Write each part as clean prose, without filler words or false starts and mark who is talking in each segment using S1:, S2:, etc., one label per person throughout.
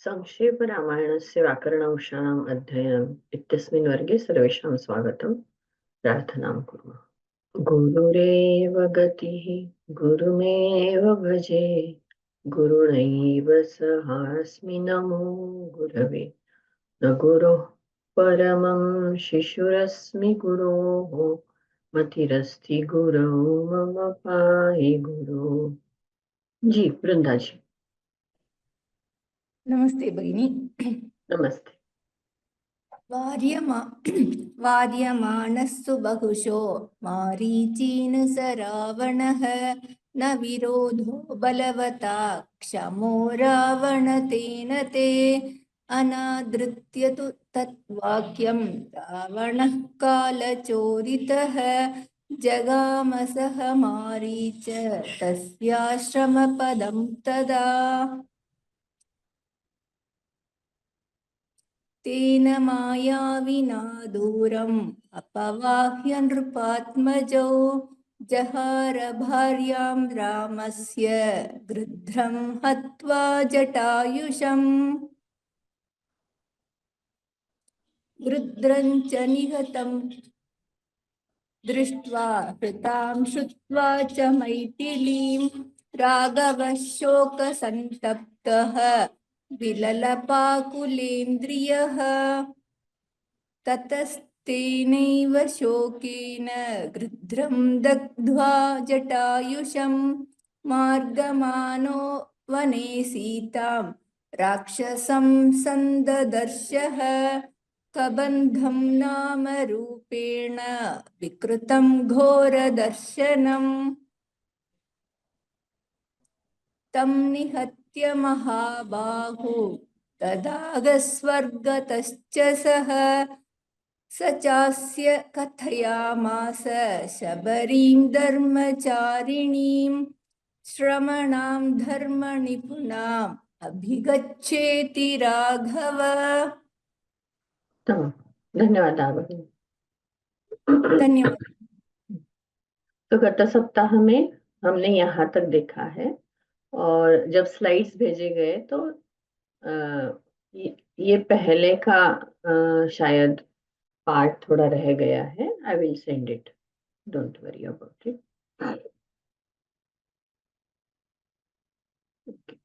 S1: संक्षेप रामायणस्य व्याकरणविषयाणाम् अध्ययनम् इत्यस्मिन् वर्गे सर्वेषां स्वागतं। प्रार्थनां कुर्मः। गुरुरेव गतिः गुरुमेव भजे गुरुणैव सहास्मि नमो गुरवे न गुरुः परमं शिशुरस्मि गुरोः मतिरस्ति गुरौ मम पाहि गुरु। जी वृंदा जी।
S2: नमस्ते भगिनी।
S1: नमस्ते।
S2: वार्यमाणस्सु बहुशो मारीचीनुस रावणः न विरोधो बलवता क्षमो रावणतेन ते अनादृत्य तु तद्वाक्यं रावणः कालचोदितः जगामसह मारीच तस्याश्रमपदं तदा तेन मायाविना दूरम् अपवाह्य नृपात्मजौ जहार भार्यां रामस्य गृध्रं हत्वा जटायुषम् गृध्रं च निहतं दृष्ट्वा हृतां श्रुत्वा च मैथिलीं राघवः शोकसन्तप्तः विललपाकुलेन्द्रियः ततस्तेनैव शोकेन गृध्रं दग्ध्वा जटायुषं मार्गमानो वने सीतां राक्षसं सन्ददर्शः कबन्धं नाम रूपेण विकृतं घोरदर्शनम् तं निहत्य महाबाहु तदागस्वर्गतश्च सः स चास्य कथयामास शबरीं धर्मचारिणीं श्रमणां धर्मनिपुणाम् अभिगच्छेति राघव।
S1: धन्यवाद भगिनी।
S2: धन्यवाद।
S1: तो गत सप्ताह में हमने यहाँ तक देखा है और जब स्लाइड्स भेजे गए तो ये पहले का शायद पार्ट थोड़ा रह गया है। I will send it, don't worry about it.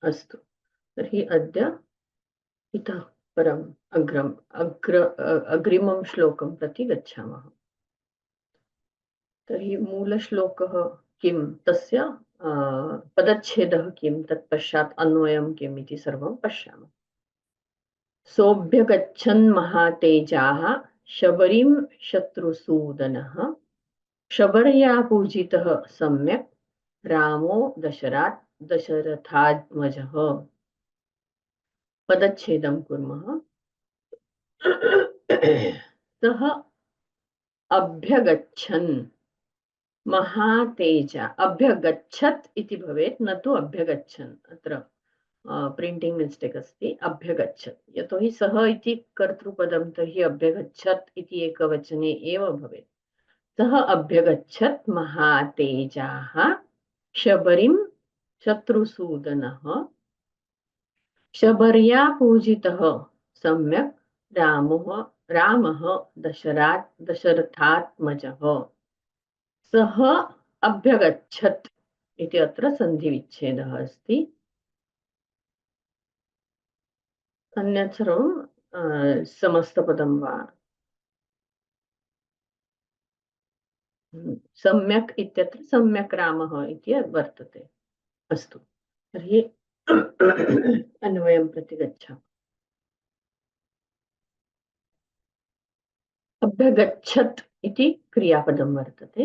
S1: अस्तु तर्हि अद्य इतः परम् अग्रिमं श्लोकं प्रति गच्छामः। तर्हि मूलश्लोकः किं, तस्य पदच्छेदः किं, तत्पश्चात् अन्वयं किम् इति सर्वं पश्यामः। सोऽभ्यगच्छन् महातेजाः शबरीं शत्रुसूदनः शबर्या पूजितः सम्यक् रामो दशरथात्मजः। पदच्छेदं कुर्मः। सः अभ्यगच्छन् महातेजा, अभ्यगच्छत् इति भवेत्, न तु अभ्यगच्छन्। अत्र प्रिंटिंग मिस्टेक् अस्ति। अभ्यगच्छत् यतोहि सः इति कर्तृपदं, तर्हि अभ्यगच्छत् इति एकवचने एव भवेत्। सः अभ्यगच्छत् महातेजाः शबरीं शत्रुसूदनः शबर्या पूजितः सम्यक् रामः दशरथात्मजः। सः अभ्यगच्छत् इति अत्र सन्धिविच्छेदः अस्ति। अन्यत् सर्वं समस्तपदं वा। सम्यक् इत्यत्र सम्यक् रामः इति वर्तते। अस्तु तर्हि अन्वयं प्रति गच्छामः। अभ्यगच्छत् इति क्रियापदं वर्तते।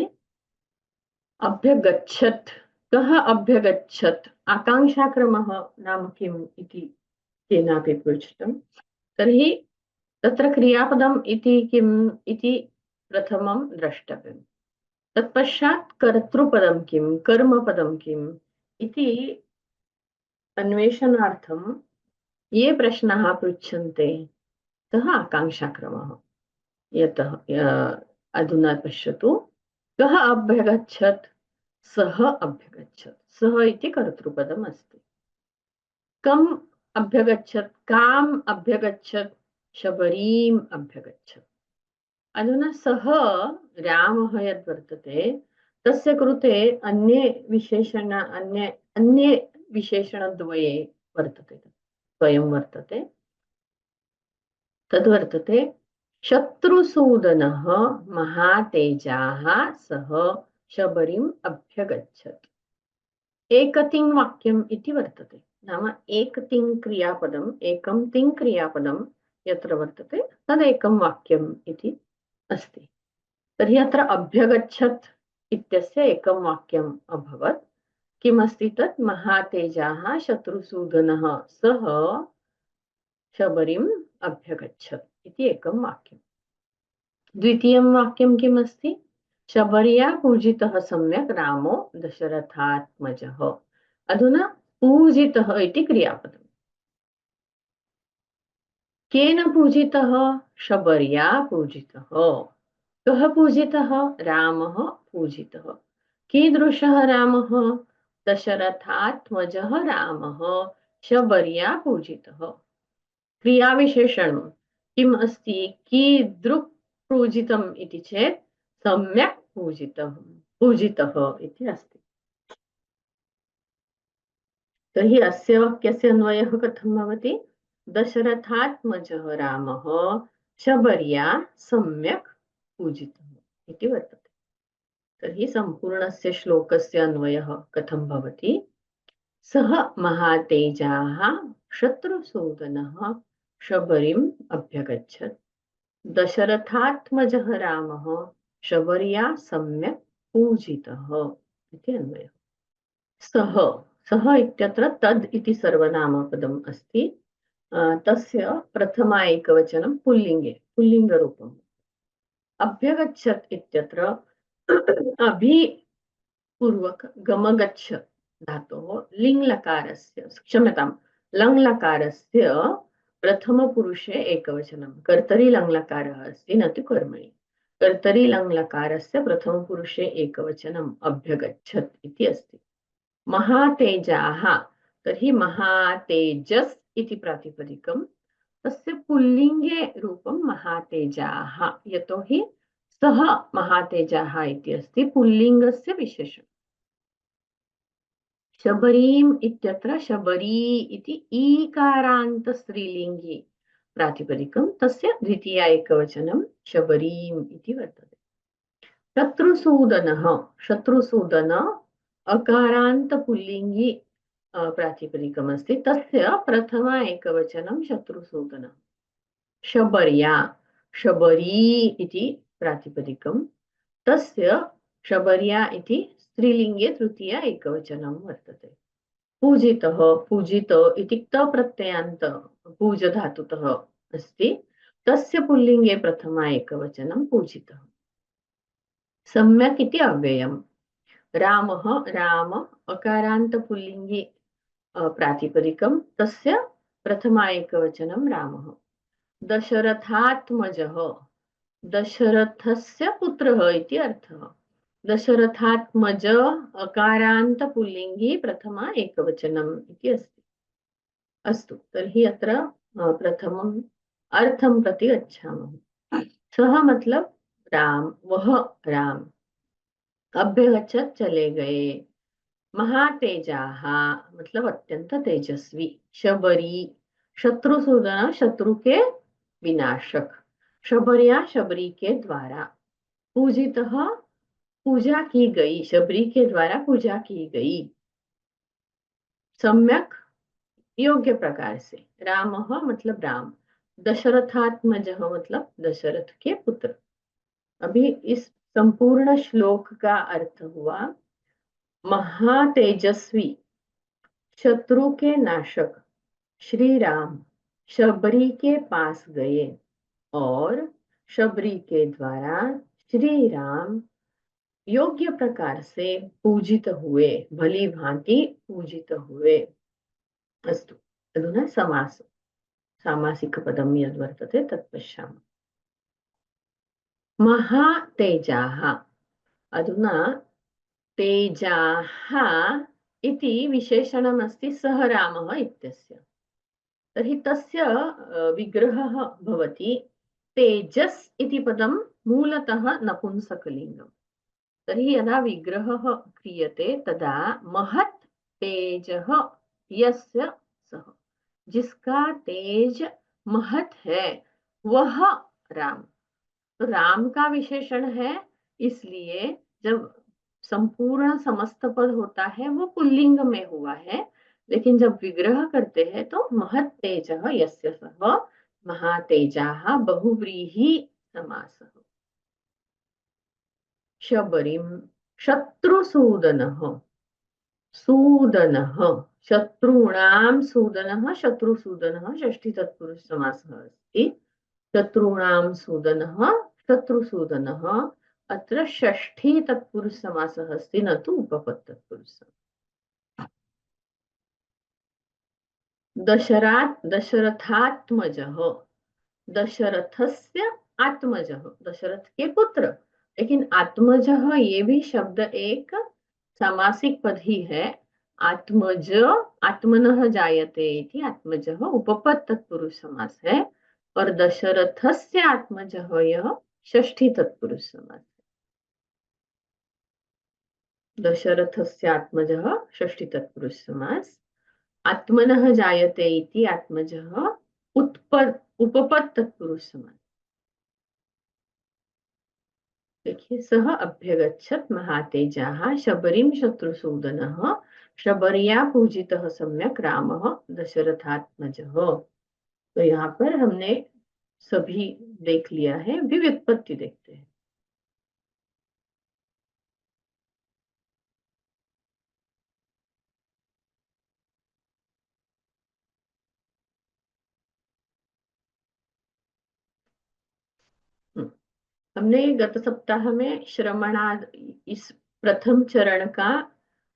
S1: अभ्यगच्छत्, कः अभ्यगच्छत्, आकाङ्क्षाक्रमः नाम किम् इति केनापि पृष्टं तर्हि तत्र क्रियापदम् इति किम् इति प्रथमं द्रष्टव्यम्। तत्पश्चात् कर्तृपदं किं, कर्मपदं किम् इति अन्वेषणार्थं ये प्रश्नाः पृच्छन्ते सः आकाङ्क्षाक्रमः। यतः अधुना पश्यतु, कः अभ्यगच्छत्, सः अभ्यगच्छत्। सः इति कर्तृपदम् अस्ति। कम् अभ्यगच्छत्, काम् अभ्यगच्छत्, शबरीम् अभ्यगच्छत्। अधुना सः रामः यद्वर्तते तस्य कृते अन्ये विशेषणद्वये वर्तते, द्वयं वर्तते। तद्वर्तते शत्रुसूदनः महातेजाः सः शबरीम् अभ्यगच्छत्। एकतिङ् वाक्यम् इति वर्तते, नाम एकतिङ् क्रियापदम्, एकं तिङ् क्रियापदं यत्र वर्तते तदेकं वाक्यम् इति अस्ति। तर्हि अत्र अभ्यगच्छत् इत्यस्य एकं वाक्यम् अभवत्। किमस्ति तत्? महातेजाः शत्रुसूदनः सः शबरीम् अभ्यगच्छत् इति एकं वाक्यम्। द्वितीयं वाक्यं किमस्ति? शबर्या पूजितः सम्यक् रामो दशरथात्मजः। अधुना पूजितः इति क्रियापदम्। केन पूजितः? शबर्या पूजितः। कः पूजितः? रामः पूजितः। कीदृशः रामः? दशरथात्मजः रामः शबर्या पूजितः। क्रियाविशेषणं किम् अस्ति? कीदृक् पूजितम् इति चेत् सम्यक् पूजितः इति अस्ति। तर्हि अस्य वाक्यस्य अन्वयः कथं भवति? दशरथात्मजः रामः शबर्या सम्यक् पूजितः इति वर्तते। तर्हि सम्पूर्णस्य श्लोकस्य अन्वयः कथं भवति? सः महातेजाः शत्रुसूदनः शबरीम् अभ्यगच्छत्। दशरथात्मजः रामः शबर्या सम्यक् पूजितः इति अन्वयः। सः इत्यत्र तद् इति सर्वनामपदम् अस्ति। तस्य प्रथमा एकवचनं पुल्लिङ्गरूपम्। अभ्यगच्छत् इत्यत्र अभिपूर्वक गमगच्छ धातोः लिङ्लकारस्य, क्षम्यतां, लङ्लकारस्य प्रथमपुरुषे एकवचनं। कर्तरि लङ्लकारः अस्ति, न तु कर्मणि। कर्तरि लङ्लकारस्य प्रथमपुरुषे एकवचनम् अभ्यगच्छत् इति अस्ति। महातेजाः, तर्हि महातेजस् इति प्रातिपदिकं, तस्य पुल्लिङ्गे रूपं महातेजाः, यतोहि सः महातेजाः इति अस्ति पुल्लिङ्गस्य विशेषणं। शबरीम् इत्यत्र शबरी इति ईकारान्त स्त्रीलिङ्गी प्रातिपदिकं, तस्य द्वितीया एकवचनं शबरीम् इति वर्तते। शत्रुसूदन अकारान्त पुल्लिङ्गी प्रातिपदिकमस्ति, तस्य प्रथमा एकवचनं शत्रुसूदन। शबर्या, शबरी इति प्रातिपदिकं, तस्य शबर्या इति स्त्रीलिङ्गे तृतीया एकवचनं वर्तते। पूजितः, पूजित इति तप्रत्ययान्त पूजधातुतः अस्ति, तस्य पुल्लिङ्गे प्रथमा एकवचनं पूजितः। सम्यक् इति अव्ययम्। रामः, राम अकारान्त पुल्लिङ्गे प्रातिपदिकं, तस्य प्रथमा एकवचनं रामः। दशरथात्मजः, दशरथस्य पुत्रः इति अर्थः। दशरथात्मज अकारान्त पुल्लिङ्गे प्रथमा एकवचनम् इति अस्ति। अस्तु, तर्हि अत्र प्रथमम् अर्थं प्रति गच्छामः। सः मतलब राम, वह राम। अभ्यगच्छत्, चले गए। महातेजाः मतलब अत्यंत तेजस्वी। शबरी, शत्रुसूदन शत्रु के विनाशक। शबर्या, शबरी के द्वारा। पूजितः, पूजा की गई, शबरी के द्वारा पूजा की गई। सम्यक, योग्य प्रकार से। रामः मतलब राम। दशरथात्मजः मतलब दशरथ के पुत्र। अभी इस संपूर्ण श्लोक का अर्थ हुआ, महातेजस्वी शत्रु के नाशक श्री राम शबरी के पास गए और शबरी के द्वारा श्री राम योग्य प्रकार से पूजित हुए, भली भांति पूजित हुए। अस्तु, अधुना समास, सामासिकपदं यद्वर्तते तत् पश्यामः। महातेजाः, अधुना तेजाः इति विशेषणमस्ति सः रामः इत्यस्य। तर्हि तस्य विग्रहः भवति तेजस् इति पदं मूलतः नपुंसकलिङ्गम्। तर्हि यदा विग्रहः क्रियते तदा महत् तेजः यस्य सः, जिसका तेज महत् है वह राम। तो राम का विशेषण है, इसलिए जब संपूर्ण समस्त पद होता है वो पुल्लिंग में हुआ है, लेकिन जब विग्रह करते हैं तो महत् तेजः यस्य सः, महातेजाः बहुव्रीहि समासः। शबरीं शत्रुसूदनः, सूदनः शत्रूणां सूदनः, शत्रुसूदनः षष्ठी तत्पुरुष समासः अस्ति। शत्रूणां सूदनः, शत्रुसूदनः, अत्र षष्ठी तत्पुरुष समासः अस्ति, न तु उपपत् तत्पुरुष समासः। दशरथात्मजः, दशरथस्य आत्मजः, दशरथ के पुत्र, लेकिन आत्मजः ये भी शब्द एक सामासिक पद ही है। आत्मज आत्मनः जायते इति आत्मजः उपपत् तत्पुरुष समास है, और दशरथस्य आत्मजः यह षष्ठी तत्पुरुष समास है। दशरथस्य आत्मजः षष्ठी तत्पुरुष समास। आत्मनः जायते इति आत्मजः उपपत् तत्पुरुष समास। देखिए, सः अभ्यगच्छत् महातेजाः शबरीं शत्रुसूदनः, शबर्या पूजितः सम्यक रामः दशरथात्मजः। तो यहाँ पर हमने सभी देख लिया है, अभी व्युत्पत्ति देखते हैं। हमने गत सप्ताह में श्रवणाद इस प्रथम चरण का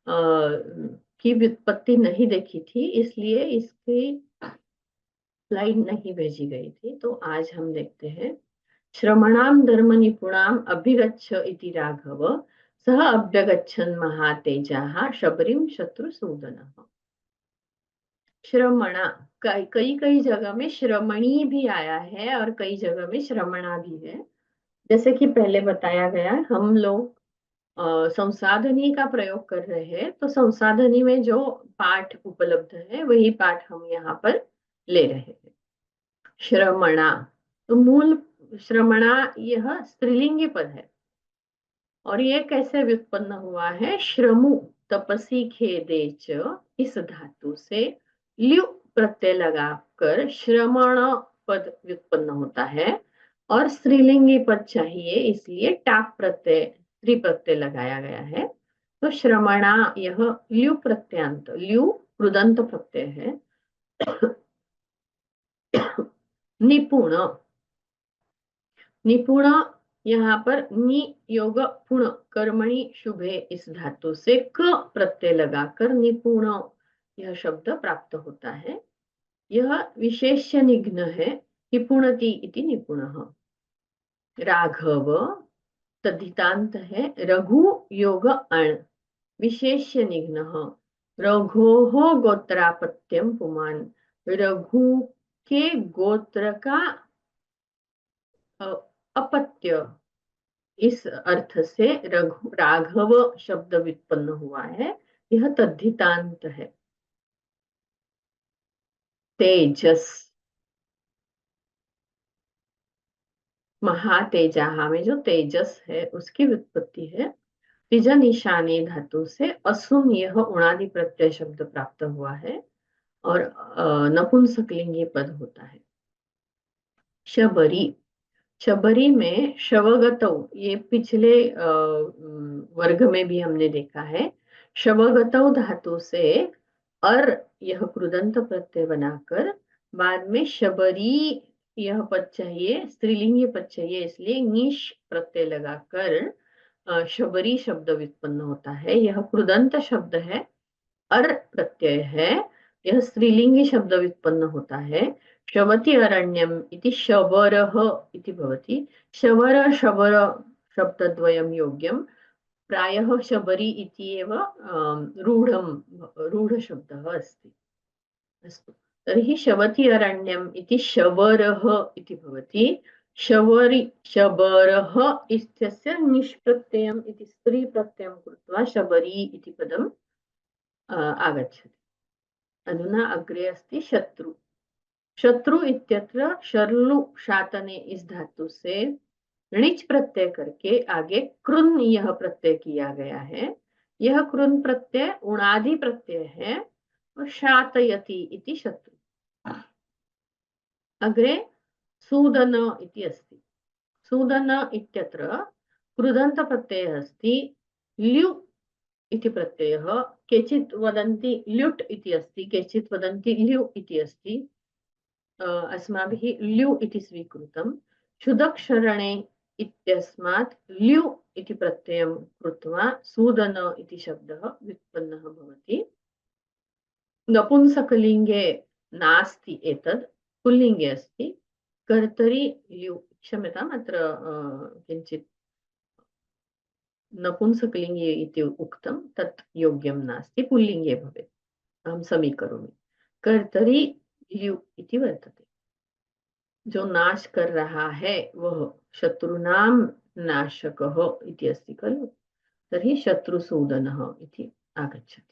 S1: की व्युत्पत्ति नहीं देखी थी, इसलिए इसकी स्लाइड नहीं भेजी गई थी। तो आज हम देखते हैं। श्रमणाम धर्म निपुणाम अभिगच्छ इति राघव, सह अभ्यगच्छन् महातेजाः शबरीं शत्रुसूदनः। श्रमणा, कई कई जगह में श्रमणी भी आया है और कई जगह में श्रमणा भी है। जैसे कि पहले बताया गया, हम लोग संसाधनी का प्रयोग कर रहे हैं, तो संसाधनी में जो पाठ उपलब्ध है वही पाठ हम यहाँ पर ले रहे हैं। श्रमणा, तो मूल श्रमणा यह स्त्रीलिंगी पद है, और ये कैसे व्युत्पन्न हुआ है? श्रमु तपसी खेदे च, इस धातु से ल्यु प्रत्यय लगाकर श्रमण पद व्युत्पन्न होता है, और स्त्रीलिंगी पद चाहिए, इसलिए टाक प्रत्यय स्त्री प्रत्यय लगाया गया है। तो श्रमणा यह ल्यु प्रत्यांत, ल्यु कृदंत प्रत्यय है। निपुण, निपुण यहाँ पर नि योग पुण कर्मणि शुभे इस धातु से क प्रत्यय लगाकर निपुण यह शब्द प्राप्त होता है। यह विशेष्य निघ्न है, निपुणति इति निपुणः। राघव तद्धितांत है, रघु योग अण, विशेष्य निघ्नः। रघोः गोत्रापत्यम पुमान, रघु के गोत्र का अपत्य, इस अर्थ से रघु राघव शब्द व्युत्पन्न हुआ है। यह तद्धितांत है। तेजस, महातेजाहा में जो तेजस है उसकी व्युत्पत्ति है। तिज निशाने धातु से असुम यह उणादि प्रत्यय शब्द प्राप्त हुआ है, और नपुंसकलिंगी पद होता है। शबरी, शबरी में शवगतौ, ये पिछले वर्ग में भी हमने देखा है। शवगतौ धातु से अर यह कृदंत प्रत्यय बनाकर बाद में शबरी यह पद चाहिए, स्त्रीलिंगी पद चाहिए, इसलिए निश प्रत्यय लगाकर शबरी शब्द व्युत्पन्न होता है। यह कृदंत शब्द है, अर प्रत्यय है, यह स्त्रीलिंगी शब्द व्युत्पन्न होता है। शवति अरण्यम इति शवरः इति भवति। शवर शबर शब्दद्वयं योग्यं, प्रायः शबरी इति एव रूढं रूढशब्दः अस्ति। अस्तु, तर्हि शवति अरण्यम् इति शबरः इति भवति। शबरि शबरः इत्यस्य निष्प्रत्ययम् इति स्त्रीप्रत्ययं कृत्वा शबरी इति पदम् आगच्छति। अधुना अग्रे अस्ति शत्रु। शत्रु इत्यत्र शर्लु शातने इस धातु से णिच प्रत्यय करके आगे कृन यह प्रत्यय किया गया है। यह कृन प्रत्यय उणादि प्रत्यय है और शातयति इति शत्रु। अग्रे सूदन इति अस्ति। सूदन इत्यत्र कृदन्त प्रत्ययः अस्ति। ल्यु इति प्रत्ययः। केचित् वदन्ति ल्युट् इति अस्ति, केचित् वदन्ति ल्यु इति अस्ति। अस्माभिः ल्यु इति स्वीकृतं। क्षुदक्षरणे इत्यस्मात् ल्यु इति प्रत्ययं कृत्वा सूदन इति शब्दः व्युत्पन्नः भवति। नपुंसकलिङ्गे नास्ति एतद्, पुल्लिङ्गे अस्ति। कर्तरि ल्यु, क्षम्यताम्, अत्र किञ्चित् नपुंसकलिङ्गे इति उक्तं, तत् योग्यं नास्ति, पुल्लिङ्गे भवेत्। अहं समीकरोमि। कर्तरि ल्यु इति वर्तते। जो नाश कर रहा है वह शत्रुनां नाशकः इति अस्ति खलु, तर्हि शत्रुसूदनः इति आगच्छति।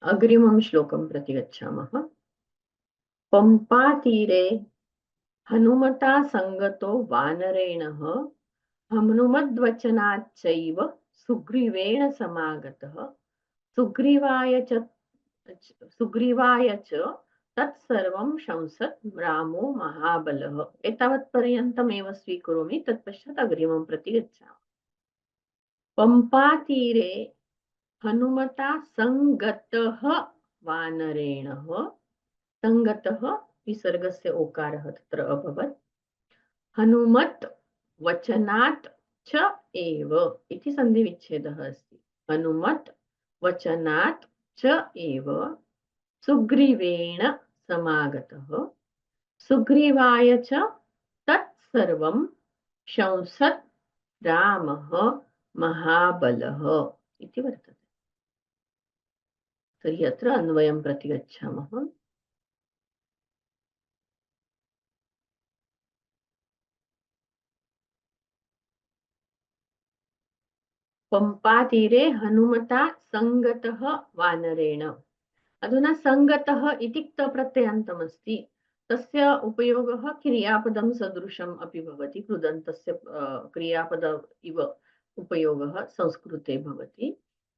S1: अग्रिमं श्लोकं प्रति गच्छामः। पंपातीरे हनुमता संगतो वानरेणः हनुमद्वचनाच्चैव सुग्रीवेण समागतः सुग्रीवाय च तत्सर्वं शंसत् रामो महाबलः। एतावत्पर्यन्तमेव स्वीकरोमि, तत्पश्चात् अग्रिमं प्रति गच्छामः। पंपातीरे हनुमता संगतः वानरेणः। संगतः विसर्गस्य ओकारः तत्र अभवत्। हनुमत् वचनात् च एव इति सन्धिविच्छेदः अस्ति। हनुमत् वचनात् च एव सुग्रीवेण समागतः सुग्रीवाय च तत्सर्वं शंसत् रामः महाबलः इति वर्तते। तर्हि अत्र अन्वयं प्रति गच्छामः। पंपातीरे हनुमता संगतः वानरेण। अधुना संगतः इति क्तप्रत्ययान्तमस्ति। तस्य उपयोगः क्रियापदं सदृशम् अपि भवति। कृदन्तस्य क्रियापद इव उपयोगः संस्कृते भवति।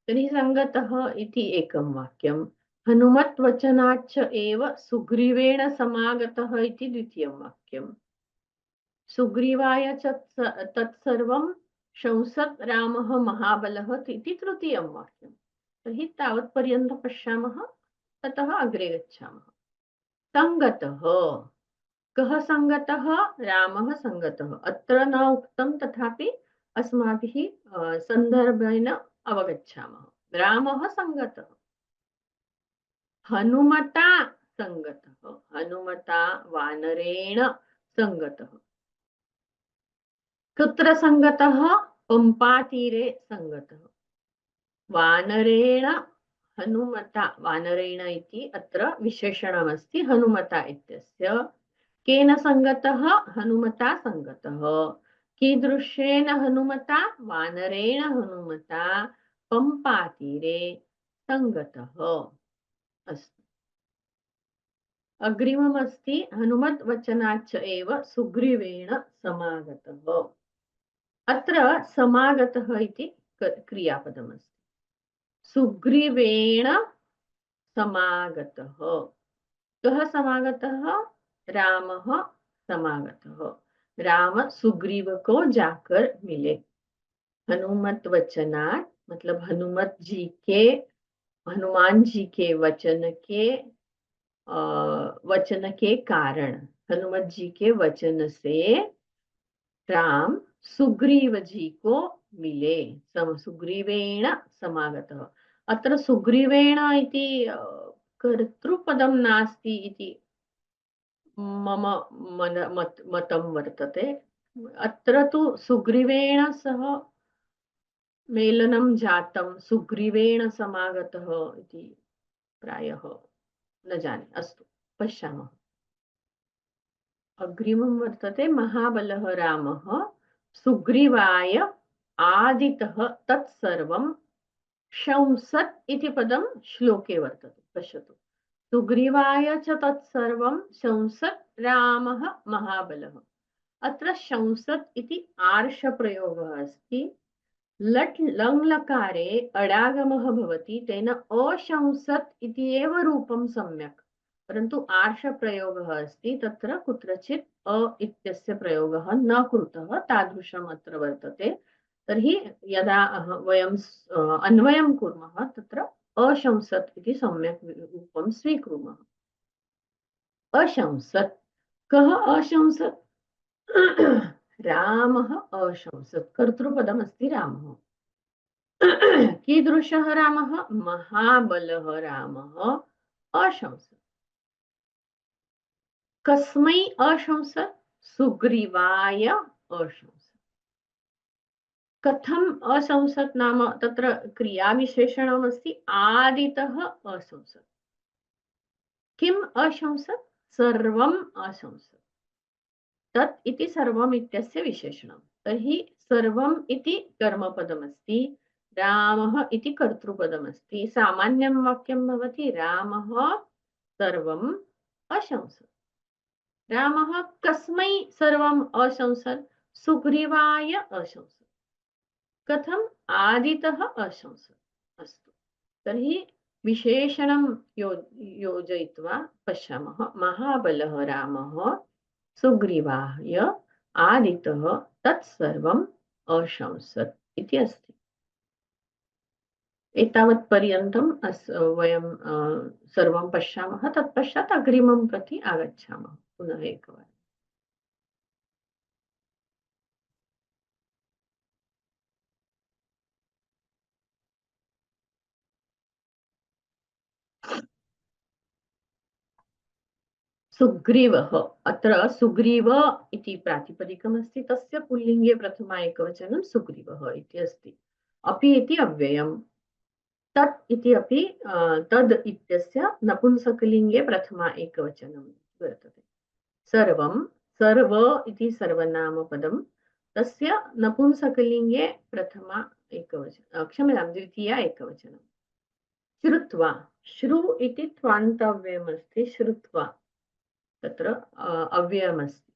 S1: तर्हि संगतः इति एकं वाक्यं। हनुमत् वचनाच्च एव सुग्रीवेण समागतः इति द्वितीयं वाक्यं। सुग्रीवाय च तत्सर्वं शंसत् रामः महाबलः इति तृतीयं वाक्यं। तर्हि तावत्पर्यन्तं पश्यामः, ततः अग्रे गच्छामः। संगतः, कः संगतः? रामः संगतः। अत्र न उक्तं, तथापि अस्माभिः सन्दर्भेन अवगच्छामः। रामः संगतः। हनुमता संगतः, हनुमता वानरेण संगतः। कुत्र संगतः? पंपातीरे संगतः। वानरेण हनुमता, वानरेण इति अत्र विशेषणमस्ति हनुमता इत्यस्य। केन संगतः? हनुमता संगतः। कीदृशेन हनुमता? वानरेण हनुमता पंपातीरे संगतः अस्ति। अग्रिममस्ति हनुमत् वचनाच्च एव सुग्रीवेण समागतः। अत्र समागतः इति क्रियापदमस्ति। सुग्रीवेण समागतः। कः समागतः? रामः समागतः। राम सुग्रीव को जाकर मिले। हनुमत वचनात् मतलब हनुमान जी के वचन के कारण, हनुमत जी के वचन से राम सुग्रीव जी को मिले, सुग्रीवेण समागतः। अत्र सुग्रीवेण इति कर्तृपदं नास्ति इति मम मतं वर्तते। अत्र तु सुग्रीवेण सह मेलनं जातं, सुग्रीवेण समागतः इति प्रायः न जाने, अस्तु पश्यामः। अग्रिमं वर्तते महाबलः रामः सुग्रीवाय आदितः तत्सर्वं शंसत् इति पदं श्लोके वर्तते, पश्यतु। सुग्रीवाय च तत्सर्वं शंसत् रामः महाबलः। अत्र शंसत् इति आर्षप्रयोगः अस्ति। लट् लङ् लकारे अडागमः भवति, तेन अशंसत् इति एव रूपं सम्यक्, परन्तु आर्षप्रयोगः अस्ति, तत्र कुत्रचित् अ इत्यस्य प्रयोगः न कृतः, तादृशम् अत्र वर्तते। तर्हि यदा वयं अन्वयं कुर्मः तत्र अशंसत् इति सम्यक् रूपं स्वीकुर्मः। अशंसत्, कः अशंसत्? रामः अशंसत्, कर्तृपदमस्ति रामः। कीदृशः रामः? महाबलः रामः अशंसत्। कस्मै अशंसत्? सुग्रीवाय अशंसत्। कथम् अशंसत् नाम तत्र क्रियाविशेषणमस्ति आदितः अशंसत्। किम् अशंसत्? सर्वम् अशंसत्। तत् इति सर्वम् इत्यस्य विशेषणं। तर्हि सर्वम् इति कर्मपदमस्ति, रामः इति कर्तृपदमस्ति। सामान्यं वाक्यं भवति रामः सर्वम् अशंसत्। रामः कस्मै सर्वम् अशंसत्? सुग्रीवाय अशंसत्। कथम्? आदितः अशंसत्। अस्तु, तर्हि विशेषणं योजयित्वा पश्यामः। महाबलः रामः सुग्रीवाय आदितः तत्सर्वम् अशंसत् इति अस्ति। एतावत् पर्यन्तं वयं सर्वं पश्यामः, तत्पश्चात् अग्रिमं प्रति आगच्छामः पुनः एकवारम्। सुग्रीवः, अत्र सुग्रीव इति प्रातिपदिकमस्ति, तस्य पुल्लिङ्गे प्रथमा एकवचनं सुग्रीवः इति अस्ति। अपि इति अव्ययम्, तत् इति अपि तद् इत्यस्य नपुंसकलिङ्गे प्रथमा एकवचनं वर्तते। सर्वं, सर्व इति सर्वनामपदं, तस्य नपुंसकलिङ्गे प्रथमा एकवचनं, क्षम्यतां द्वितीया एकवचनं। श्रुत्वा, श्रु इति त्वान्तव्यमस्ति, श्रुत्वा तत्र अव्ययमस्ति।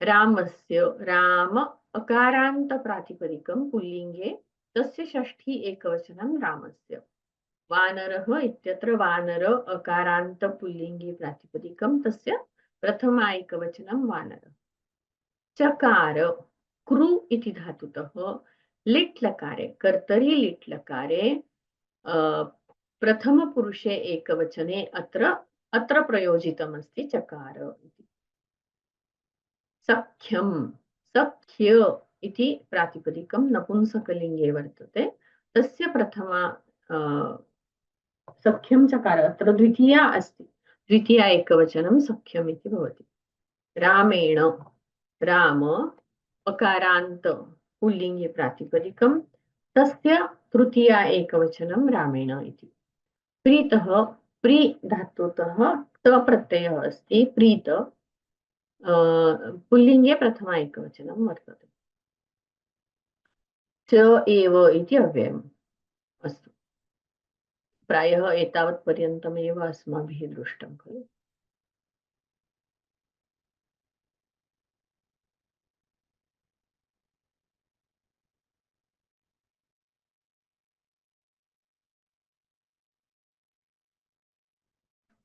S1: रामस्य, राम अकारान्तप्रातिपदिकं पुल्लिङ्गे, तस्य षष्ठी एकवचनं रामस्य। वानरः इत्यत्र वानर अकारान्तपुल्लिङ्गे प्रातिपदिकं, तस्य प्रथमा एकवचनं वानरः। चकार, कृ इति धातुतः लिट् लकारे, कर्तरि लिट् लकारे प्रथमपुरुषे एकवचने अत्र प्रयोजितमस्ति चकार इति। सख्यं, सख्य इति प्रातिपदिकं नपुंसकलिङ्गे वर्तते, तस्य प्रथमा सख्यं चकार, अत्र द्वितीया अस्ति, द्वितीया एकवचनं सख्यम् इति भवति। रामेण, राम अकारान्त पुल्लिङ्गे प्रातिपदिकं, तस्य तृतीया एकवचनं रामेण इति। प्रीतः, प्री धातुतः त प्रत्ययः अस्ति, प्रीत पुल्लिङ्गे प्रथमा एकवचनं वर्तते। च एव इति अव्ययम्। अस्तु, प्रायः एतावत् पर्यन्तमेव अस्माभिः दृष्टं खलु।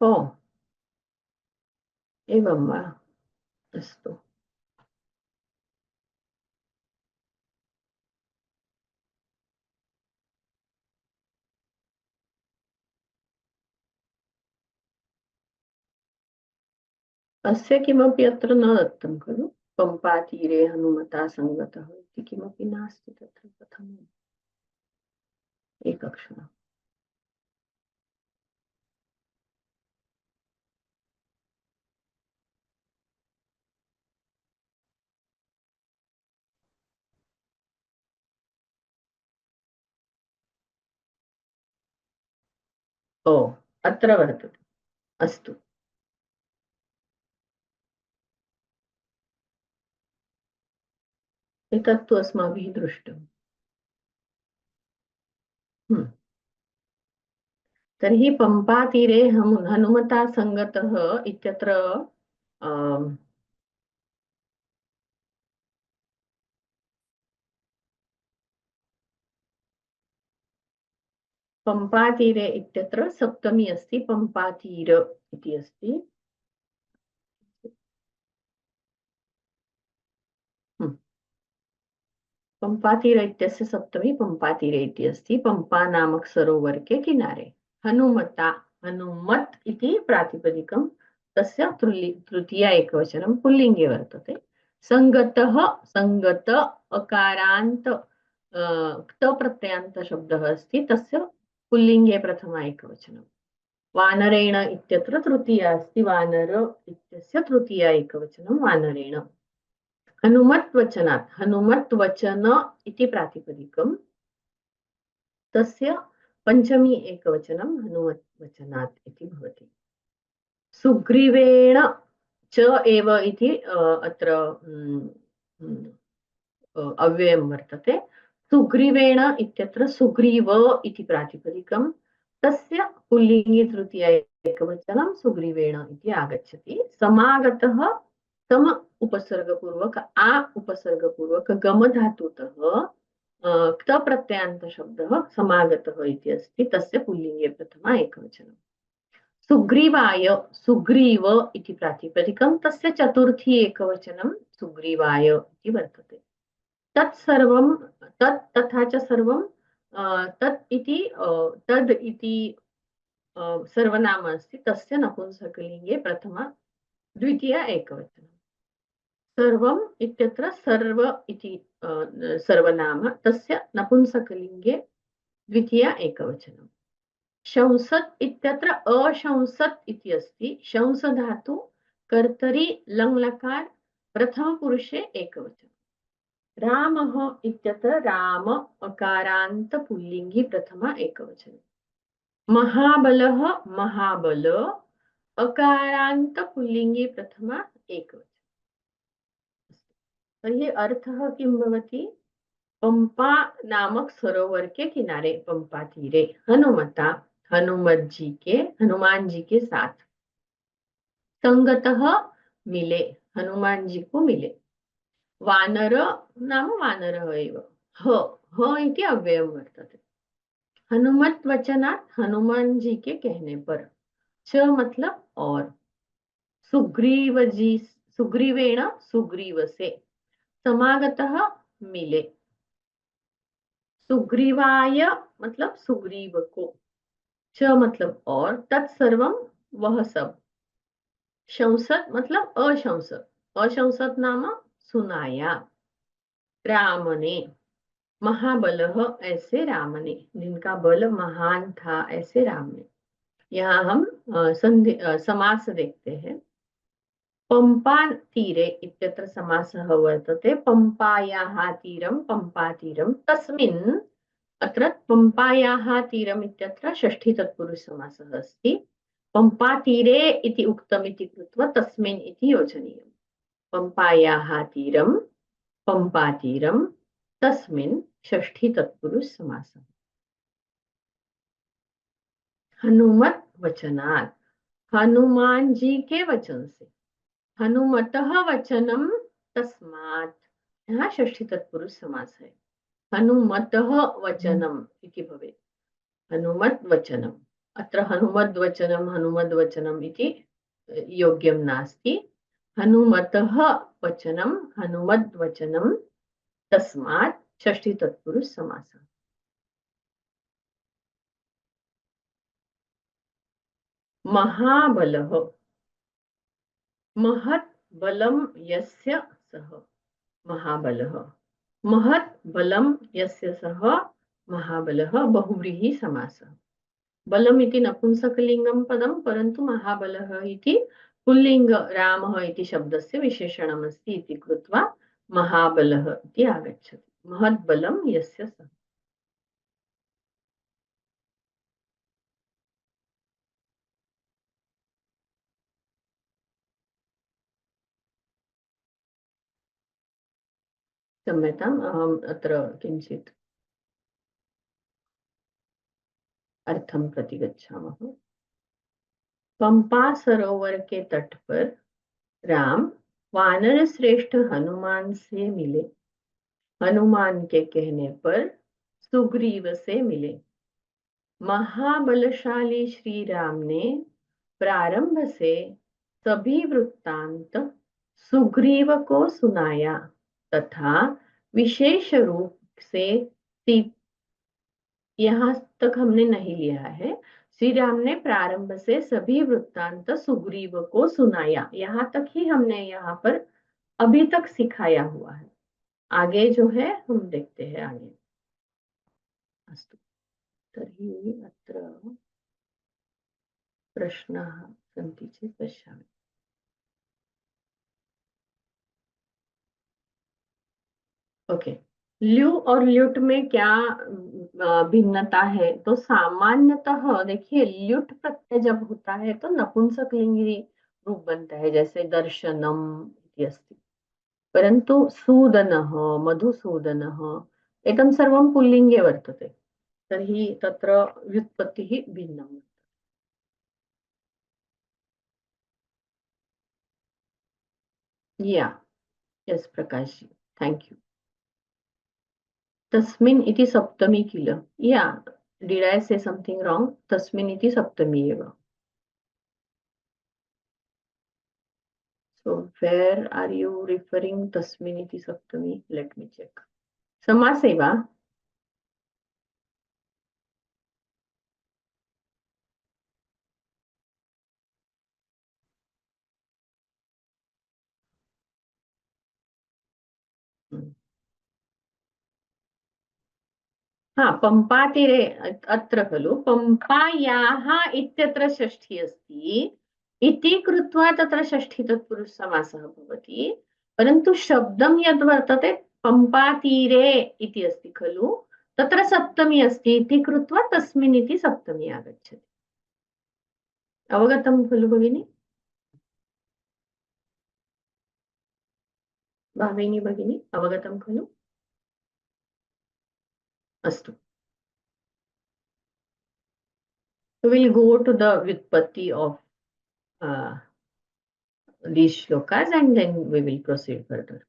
S1: ओ, एवं वा? अस्तु, अस्य किमपि अत्र न दत्तं खलु। पंपातीरे हनुमता संगतः इति किमपि नास्ति तत्र प्रथमम् एकक्षणम्। ओ अत्र वर्तते, अस्तु। एतत्तु अस्माभिः दृष्टम्। तर्हि पंपातीरे हनुमता संगतः इत्यत्र पंपातीरे इत्यत्र सप्तमी अस्ति, पंपातीर इति अस्ति। पंपातीर इत्यस्य सप्तमी पंपातीरे इति अस्ति, पंपा नामक सरोवर के किनारे। हनुमता, हनुमत् इति प्रातिपदिकं, तस्य तृतीया एकवचनं पुल्लिङ्गे वर्तते। संगतः, संगत अकारान्त क्त प्रत्ययान्त शब्दः अस्ति, तस्य पुल्लिङ्गे प्रथमा एकवचनं। वानरेण इत्यत्र तृतीया अस्ति, वानर इत्यस्य तृतीया एकवचनं वानरेण। हनुमत् वचनात्, हनुमत् वचन इति प्रातिपदिकं, तस्य पंचमी एकवचनं हनुमत् वचनात् इति भवति। सुग्रीवेण च एव इति अत्र अव्ययं वर्तते। सुग्रीवेण इत्यत्र सुग्रीव इति प्रातिपदिकं, तस्य पुल्लिङ्गे तृतीया एकवचनं सुग्रीवेण इति आगच्छति। समागतः सम उपसर्गपूर्वक आ उपसर्गपूर्वक गम धातुतः क्त प्रत्ययान्त शब्दः समागतः इति अस्ति, तस्य पुल्लिङ्गे प्रथमा एकवचनं। सुग्रीवाय, सुग्रीव इति प्रातिपदिकं, तस्य चतुर्थी एकवचनं सुग्रीवाय इति वर्तते। तत्सर्वं, तत् तथा च सर्वं, तत् इति तद् इति सर्वनाम अस्ति, तस्य नपुंसकलिङ्गे प्रथमा द्वितीया एकवचनं। सर्वम् इत्यत्र सर्व इति सर्वनाम, तस्य नपुंसकलिङ्गे द्वितीया एकवचनं। शंसत् इत्यत्र अशंसत् इति अस्ति, शंस धातु कर्तरि लङ् लकार प्रथमपुरुषे एकवचनं। रामः इत्यत्र राम अकारान्त पुल्लिङ्गी प्रथमा एकवचनं। महाबलः, महाबल अकारान्त पुल्लिङ्गी प्रथमा एकवचनं। तर्हि अर्थः किं भवति? पंपा नामक सरोवर के किनारे, पंपा तीरे, हनुमता, हनुमान जी के साथ, संगतः मिले, हनुमान जी को मिले। वानर नाम वानरः एव, ह इति अव्ययं वर्तते। हनुमत वचनात्, हनुमान जी के कहने पर, च मतलब और, सुग्रीव जी, सुग्रीवेण सुग्रीव से, समागतः मिले, सुग्रीवाय मतलब सुग्रीव को, च मतलब और, तत्सर्वम वह सब, शंसत मतलब अशंसत, अशंसत नाम सुनाया, राम ने, महाबलः ऐसे राम ने, जिनका बल महान था ऐसे राम ने। यहाँ हम समास देखते हैं। पंपा तीरे इत्यत्र समासः वर्तते, पंपायाः तीरं पंपातीरं, तस्मिन्, अत्र पंपायाः तीरम् इत्यत्र षष्ठी तत्पुरुष समासः अस्ति। पंपातीरे इति उक्तम् इति कृत्वा तस्मिन् इति योजनीयम्। पंपायाः तीरं पंपातीरं, तस्मिन् षष्ठी तत्पुरुष समासः। हनुमत वचनात्, हनुमान जी के वचन से, हनुमतः वचनम तस्मात्, यहाँ षष्ठी तत्पुरुष समास है। हनुमतः वचनम इति भवेत्, हनुमत वचनम, अत्र हनुमद् वचनम हनुमद् वचनम इति योग्यं नास्ति। हनुमतः वचनम हनुमद् वचनम, तस्मात् षष्ठी तत्पुरुष समासः। महाबलः, महत् बलं यस्य सः महाबलः, महत् बलं यस्य सः महाबलः, बहुव्रीहि समासः। बलम् इति नपुंसकलिङ्गं पदं, परन्तु महाबलः इति पुल्लिङ्ग रामः इति शब्दस्य विशेषणमस्ति इति कृत्वा महाबलः इति आगच्छति। महत् बलं यस्य सः। क्षम्यताम्, अहम् अत्र किञ्चित् अर्थं प्रति गच्छामः। पंपा सरोवर के तट पर राम वानर श्रेष्ठ हनुमान से मिले। हनुमान के कहने पर सुग्रीव से मिले। महाबलशाली श्री राम ने प्रारंभ से सभी वृत्तांत सुग्रीव को सुनाया तथा विशेष रूप से यहाँ तक हमने नहीं लिया है। श्री राम ने प्रारंभ से सभी वृत्तांत सुग्रीव को सुनाया, यहाँ तक ही हमने यहाँ पर अभी तक सिखाया हुआ है। आगे जो है हम देखते हैं आगे। अस्तु तर्हि अत्र प्रश्नाः सन्ति चेत् पश्यामि। ओके, ल्यू और ल्युट में क्या भिन्नता है? तो सामान्यतः देखिए, ल्युट प्रत्यय जब होता है तो नपुंसकलिंगी रूप बनता है, जैसे दर्शनम इति अस्ति। परन्तु सूदनः, मधुसूदनः एतं सर्वं पुल्लिङ्गे वर्तते, तर्हि तत्र व्युत्पत्तिः भिन्नम्। या yes Prakash ji, thank you. तस्मिन् इति सप्तमी किल? या डिड आई से समथिंग रॉन्ग? तस्मिन् इति सप्तमी एव। So where are you referring तस्मिन् इति सप्तमी? Let me check. समासे वा? हाँ, पंपातीरे अत्र खलु पंपायाः इत्यत्र षष्ठी अस्ति इति कृत्वा तत्र षष्ठी तत्पुरुष समासः भवति, परन्तु शब्दं यद् वर्तते पंपातीरे इति अस्ति खलु, तत्र सप्तमी अस्ति इति कृत्वा तस्मिन् इति सप्तमी आगच्छति। अवगतं खलु भगिनि? भाविनी भगिनी, अवगतं खलु? अस्तु, we will go to the vyutpatti of these shlokas and then we will proceed further.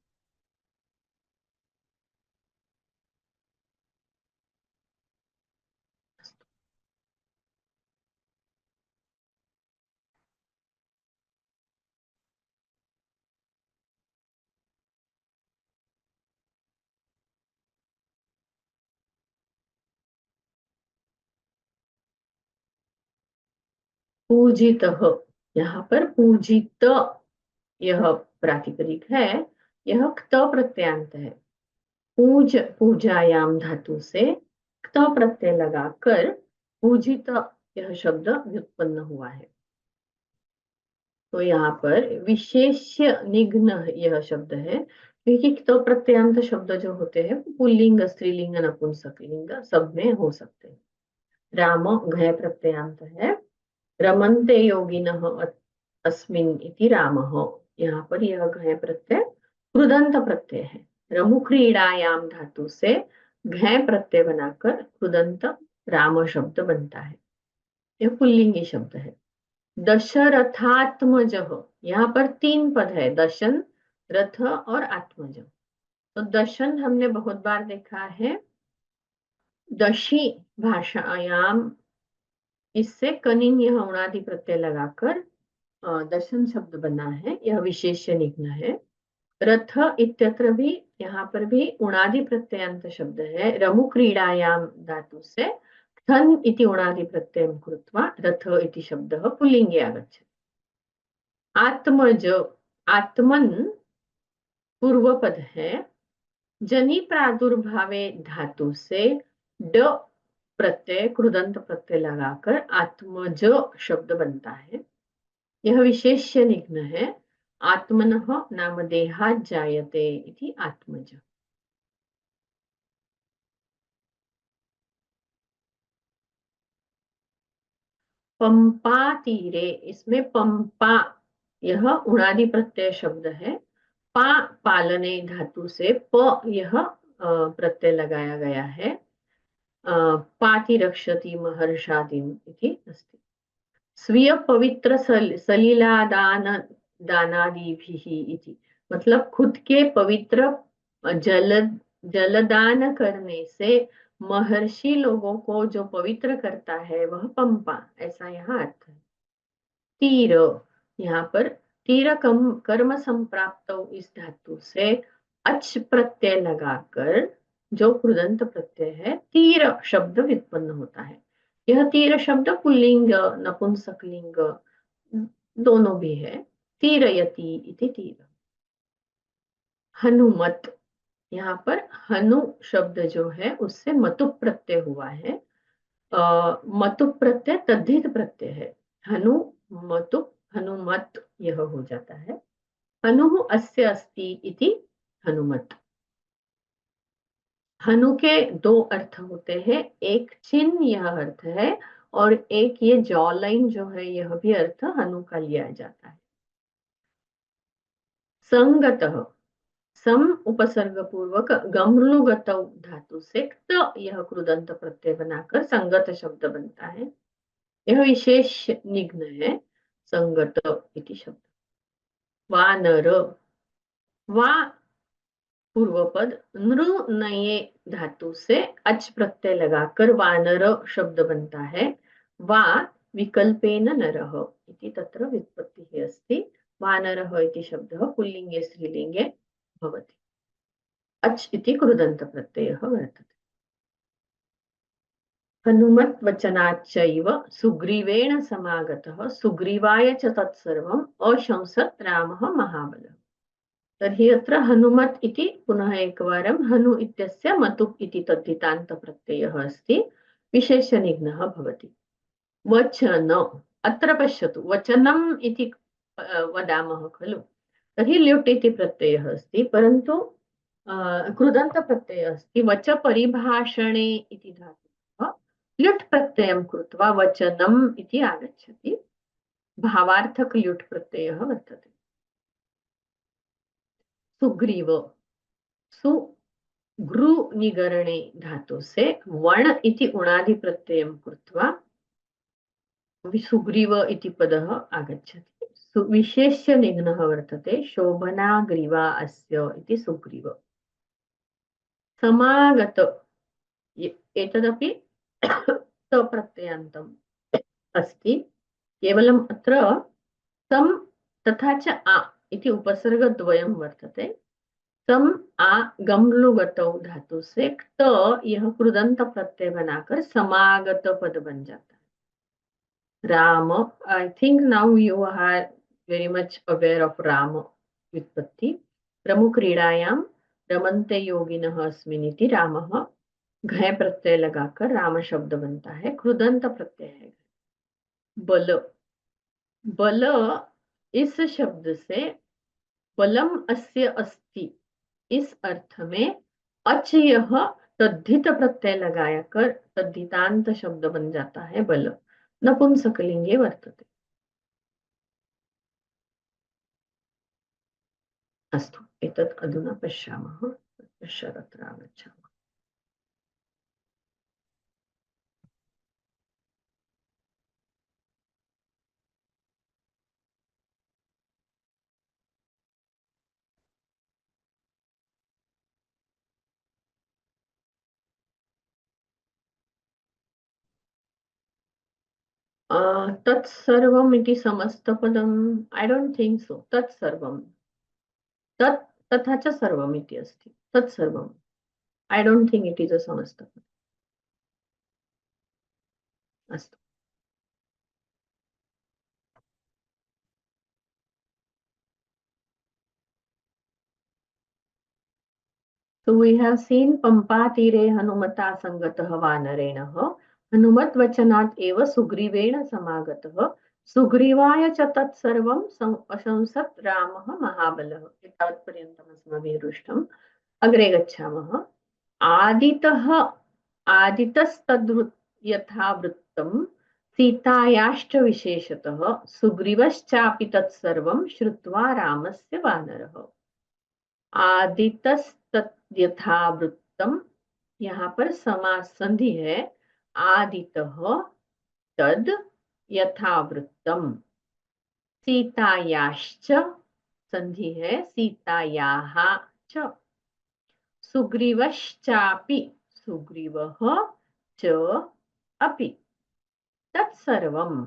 S1: पूजितः, यहाँ पर पूजित यह प्रातिपदिक है, यह क्त प्रत्ययान्त है। पूज पूजायाम धातु से क्त प्रत्यय लगाकर पूजित यह शब्द व्युत्पन्न हुआ है। तो यहाँ पर विशेष्य निघ्न यह शब्द है, क्योंकि क्त प्रत्ययान्त शब्द जो होते हैं पुल्लिंग, स्त्रीलिंग, नपुंसकलिंग सब में हो सकते हैं। राम घय प्रत्ययान्त है। रमन्ते योगिनः अस्मिन् इति रामः, यहाँ पर यह घय प्रत्यय कृदंत प्रत्यय है। रमु क्रीडायाम धातु से घय प्रत्यय बनाकर कृदंत राम शब्द बनता है, यह पुल्लिंगी शब्द है। दशरथात्मज, यहाँ पर तीन पद है, दशन, रथ और आत्मज। तो दशन हमने बहुत बार देखा है, दशी भाषायाम इससे कनिन यह उणादि प्रत्यय लगाकर दर्शन शब्द बना है, यह विशेष्य निघ्न है। रथ इत्यत्र भी, यहाँ पर भी उणादि प्रत्ययांत शब्द है। रमु क्रीडायाम धातु से धन इति उणादि प्रत्ययं कृत्वा रथ इति शब्दः पुल्लिंगे आगच्छति। आत्मज, आत्मन पूर्व पद है। जनी प्रादुर्भावे धातु से ड प्रत्यय कृदंत प्रत्यय लगाकर आत्मज शब्द बनता है। यह विशेष्य निघ्न है। आत्मनः नाम देहात् जायते इति आत्मज। पंपा तीरे, इसमें पंपा यह उणादि प्रत्यय शब्द है। पा पालने धातु से प यह प्रत्यय लगाया गया है। पाति रक्षति महर्षादिम इति अस्ति। स्वीय पवित्र सलिलादान दानादिभिः इति, मतलब खुद के पवित्र जल जलदान करने से महर्षि लोगों को जो पवित्र करता है वह पंपा, ऐसा यहाँ अर्थ है। तीर, यहाँ पर तीर कर्म संप्राप्त इस धातु से अच प्रत्यय लगाकर जो कृदंत प्रत्यय है तीर शब्द व्युत्पन्न होता है। यह तीर शब्द पुल्लिंग नपुंसकलिंग दोनों भी है। तीरयति इति तीर। हनुमत, यहाँ पर हनु शब्द जो है उससे मतु प्रत्यय हुआ है। मतु प्रत्यय तद्धित प्रत्यय है। हनु मतु हनुमत यह हो जाता है। हनु अस्य अस्ति इति हनुमत। हनु के दो अर्थ होते हैं, एक चिन्ह यह अर्थ है और एक ये जॉ लाइन जो है यह भी अर्थ हनु का लिया जाता है। संगतः, सम उपसर्ग पूर्वक गमृगत धातु से क्त यह कृदंत प्रत्यय बनाकर संगत शब्द बनता है। यह विशेष निघ्न है। संगत इति शब्द। वानर, वा पूर्व पद नृ नये धातु से अच प्रत्यय लगाकर वानर शब्द बनता है। वा विकल्पेन नरः इति तत्र व्युत्पत्तिः अस्ति। वानरः इति शब्दः पुल्लिंगे स्त्रीलिंगे भवति। अच इति कृदंत प्रत्ययः वर्तते। हनुमत् वचनाच्चैव सुग्रीवेण समागतः सुग्रीवाय च तत्सर्वम् अशंसत् रामः महाबलः। तर्हि अत्र हनुमत् इति पुनः एकवारं हनु इत्यस्य मतुप् इति तद्धितान्त प्रत्ययः अस्ति, विशेषनिघ्नः भवति। वचन, अत्र पश्यतु वचनम् इति वदामः खलु, तर्हि ल्युट् इति प्रत्ययः अस्ति, परन्तु कृदन्त प्रत्ययः अस्ति। वच परिभाषणे इति धातुः ल्युट् प्रत्ययं कृत्वा वचनम् इति आगच्छति। भावार्थक ल्युट् प्रत्ययः वर्तते। सुग्रीव, सु घृ निगरणे धातु से वण इति उणादि प्रत्ययं कृत्वा सुग्रीव इति पदः आगच्छति। विशेष्य निघ्नः वर्तते। शोभना ग्रीवा अस्य इति सुग्रीव। समागत, एतदपि सप्रत्ययान्तम् अस्ति। केवलम् अत्र सम तथा च आ इति उपसर्गद्वयं वर्तते। सम आ गम्लुगतौ धातु से क्त यह कृदंत प्रत्यय बनाकर समागत पद बन जाता है। Ram, I think now you are very much aware of Ram व्युत्पत्ति। प्रमुखक्रीडायां रमन्ते योगिनः अस्मिन् इति रामः घय प्रत्यय लगाकर राम शब्द बनता है, कृदंत प्रत्यय है। बल, बल इस शब्द से बलम अस्य अस्ति इस अर्थ में अच यह तद्धित प्रत्यय लगाया कर तद्धितांत शब्द बन जाता है बल। नपुंसकलिंगे वर्तते। अस्तु, एतत् अधुना पश्यामः। पश्चात् अत्र आगच्छामः। तत्सर्वम् इति समस्तपदम्, ऐ डोंट थिंक सो। तत्सर्वम्, तत् तथा च सर्वम् इति अस्ति। तत्सर्वम्, I don't think it is a समस्तपदम्। अस्तु। So we have seen Pampatire Hanumata Sangatah Vanarenah Hanumat Vachanat Eva Sugrivena Samagatah Sugrivaya च तत्सर्वं असंसत् रामः महाबलः। एतावत्पर्यन्तम् अस्माभिः दृष्टम्। अग्रे गच्छामः। आदितः आदितस्तद्वृत् यथा वृत्तं सीतायाश्च विशेषतः सुग्रीवश्चापि तत्सर्वं श्रुत्वा रामस्य वानरः। आदितस्तत् यथा वृत्तम, यहाँ पर समास संधि है। आदितः तद यथा वृत्तम, सीतायाश्च संधि है, सीतायाः च, सुग्रीवश्चापि, सुग्रीवः च अपि, तत्सर्वं,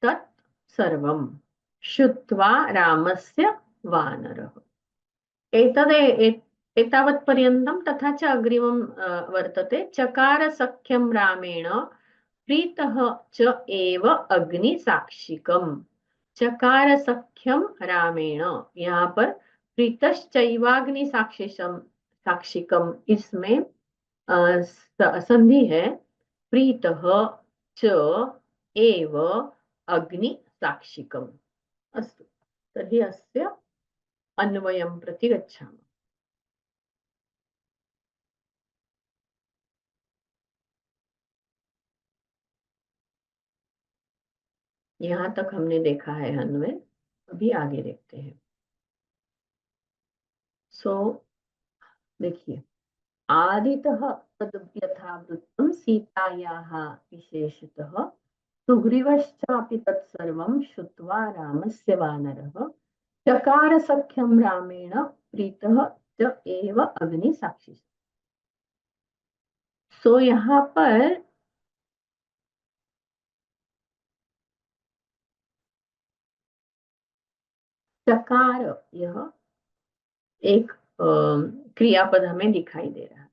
S1: तत्सर्वं श्रुत्वा रामस्य वानरः। एतावत्पर्यन्तं तथा च अग्रिमं वर्तते। चकार सख्यं रामेण प्रीतः च एव अग्निसाक्षिकम्। चकार सख्यम रामेण, यहाँ पर प्रीतश्चैवाग्निसाक्षिकम्, साक्षिकम, इसमें संधि है। प्रीतः च एव अग्निसाक्षिकम्। अस्तु, तर्हि अस्य अन्वयं प्रति गच्छामः। यहाँ तक हमने देखा है अन्वय, अभी आगे देखते हैं। देखिए, आदितः तद् यथा वृत्तं सीतायाः विशेषतः सुग्रीवश्चापि तत्सर्वं श्रुत्वा रामस्य वानरः चकार सख्यं रामेण प्रीतः च एव अग्निसाक्षी। सो यहाँ पर चकार, यह एक क्रियापद हमें दिखाई दे रहा है।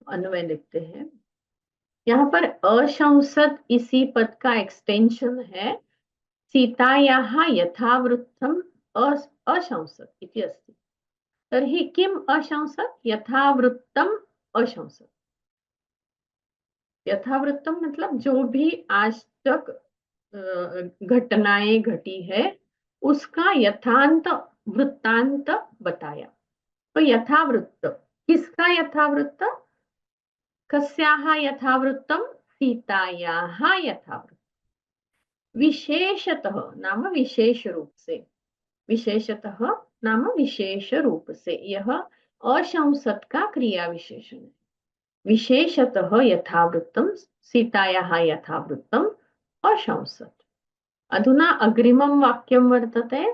S1: अन्वय देखते हैं। यहाँ पर अशंसत इसी पद का एक्सटेंशन है। सीतायाः यथावृत्तम अशंसत इति अस्ति। तर्हि किम अशंसत? यथावृत्तम अशंसत। यथावृत्तम मतलब जो भी आज तक घटनाएं घटी है उसका यथांत वृत्तांत बताया। तो यथावृत्त, किसका यथावृत्त? कस्याः यथावृत्तम? सीतायाः यथावृत्त। विशेषतः नाम विशेष रूप से, विशेषतः नाम विशेष रूप से, यह अशंसत का क्रिया विशेषण है। विशेषतः यथावृत्तम, सीतायाः यथावृत्तम अशंसत। अधुना अग्रिमं वाक्यं वर्तते।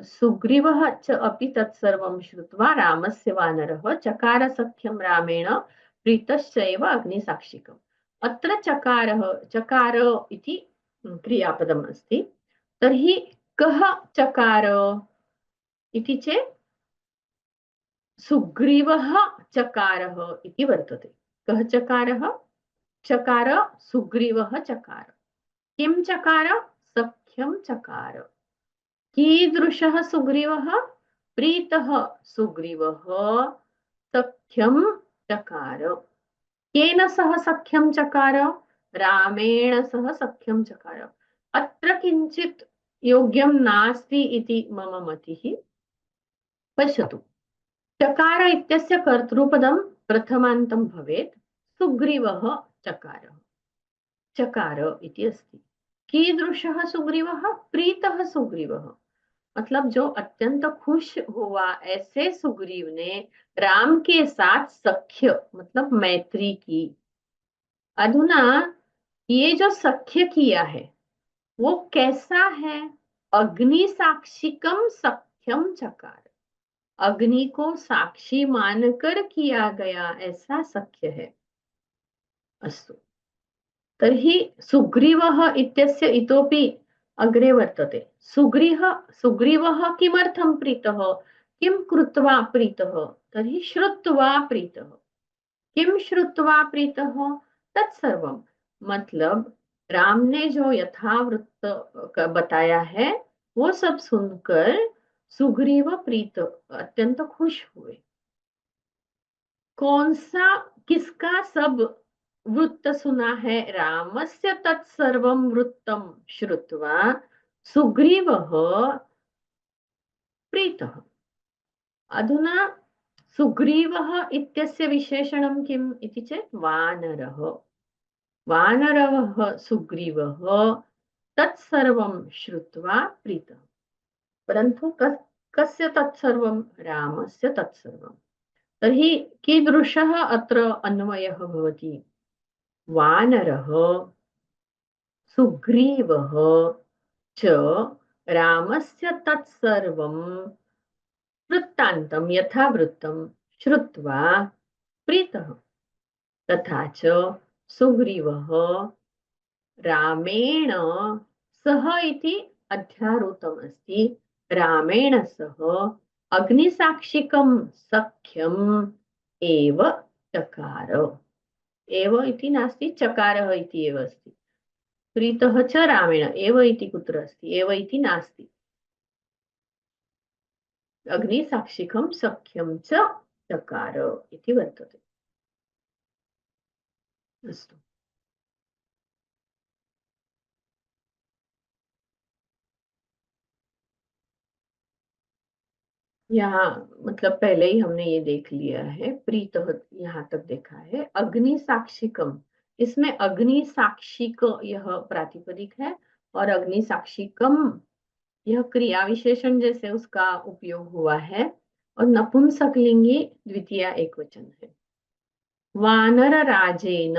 S1: सुग्रीवः च अपि तत्सर्वं श्रुत्वा रामस्य वानरः चकार सख्यं रामेण प्रीतश्चैव अग्निसाक्षिकम्। अत्र चकारः, चकार इति क्रियापदम् अस्ति। तर्हि कः चकार इति चेत् सुग्रीवः चकारः इति वर्तते। कः चकारः? चकार सुग्रीवः चकार। किं चकार? सख्यं चकार। कीदृशः सुग्रीवः? प्रीतः सुग्रीवः सख्यं चकार। केन सह सख्यं चकार? रामेण सह सख्यं चकार। अत्र किञ्चित् योग्यं नास्ति इति मम मतिः। पश्यतु, चकार इत्यस्य कर्तृपदं प्रथमान्तं भवेत्। सुग्रीवः चकारः, चकार इति अस्ति। कीदृशः सुग्रीवः? प्रीतः सुग्रीवः, मतलब जो अत्यंत खुश हुआ, ऐसे सुग्रीव ने राम के साथ सख्य मतलब मैत्री की। अधुना ये जो सख्य किया है वो कैसा है? अग्नि साक्षिकम सख्यम चकार। अग्नि को साक्षी मानकर किया गया ऐसा सख्य है। अस्तु, तर्हि सुग्रीवः इत्यस्य इतोपि अग्रे वर्तते। सुग्रीवः किमर्थं प्रीतः? किं कृत्वा प्रीतः? तर्हि श्रुत्वा प्रीतः। किं श्रुत्वा प्रीतः? तत्सर्वं, मतलब राम ने जो यथावृत्त बताया है वो सब सुनकर सुग्रीव प्रीत, अत्यंत खुश हुए। कौन सा, किसका सब वृत्त सुना है? रामस्य तत्सर्वं वृत्तं श्रुत्वा सुग्रीवः प्रीतः। अधुना सुग्रीवः इत्यस्य विशेषणं किम् इति चेत् वानरः। वानरः सुग्रीवः तत्सर्वं श्रुत्वा प्रीतः। परन्तु कस्य तत्सर्वं? रामस्य तत्सर्वं। तर्हि कीदृशः अत्र अन्वयः भवति? वानरः सुग्रीवः च रामस्य तत्सर्वं वृत्तान्तं यथावृत्तं श्रुत्वा प्रीतः। तथा च सुग्रीवः रामेण सह इति अध्यारोतम् अस्ति। रामेण सह अग्निसाक्षिकं सख्यम् एव चकार। एव इति नास्ति, चकारः इति एव अस्ति। प्रीतः च रामेण, एव इति कुत्र अस्ति? एव इति नास्ति। अग्निसाक्षिकं सख्यं च चकार इति वर्तते। अस्तु। यहाँ मतलब पहले ही हमने ये देख लिया है, प्रीतः यहाँ तक देखा है। अग्नि साक्षिकम, इसमें अग्नि साक्षिक यह प्रातिपदिक है और अग्नि साक्षिकम यह क्रिया विशेषण जैसे उसका उपयोग हुआ है और नपुंसकलिंगी द्वितीय एकवचन है। वानर Rajen,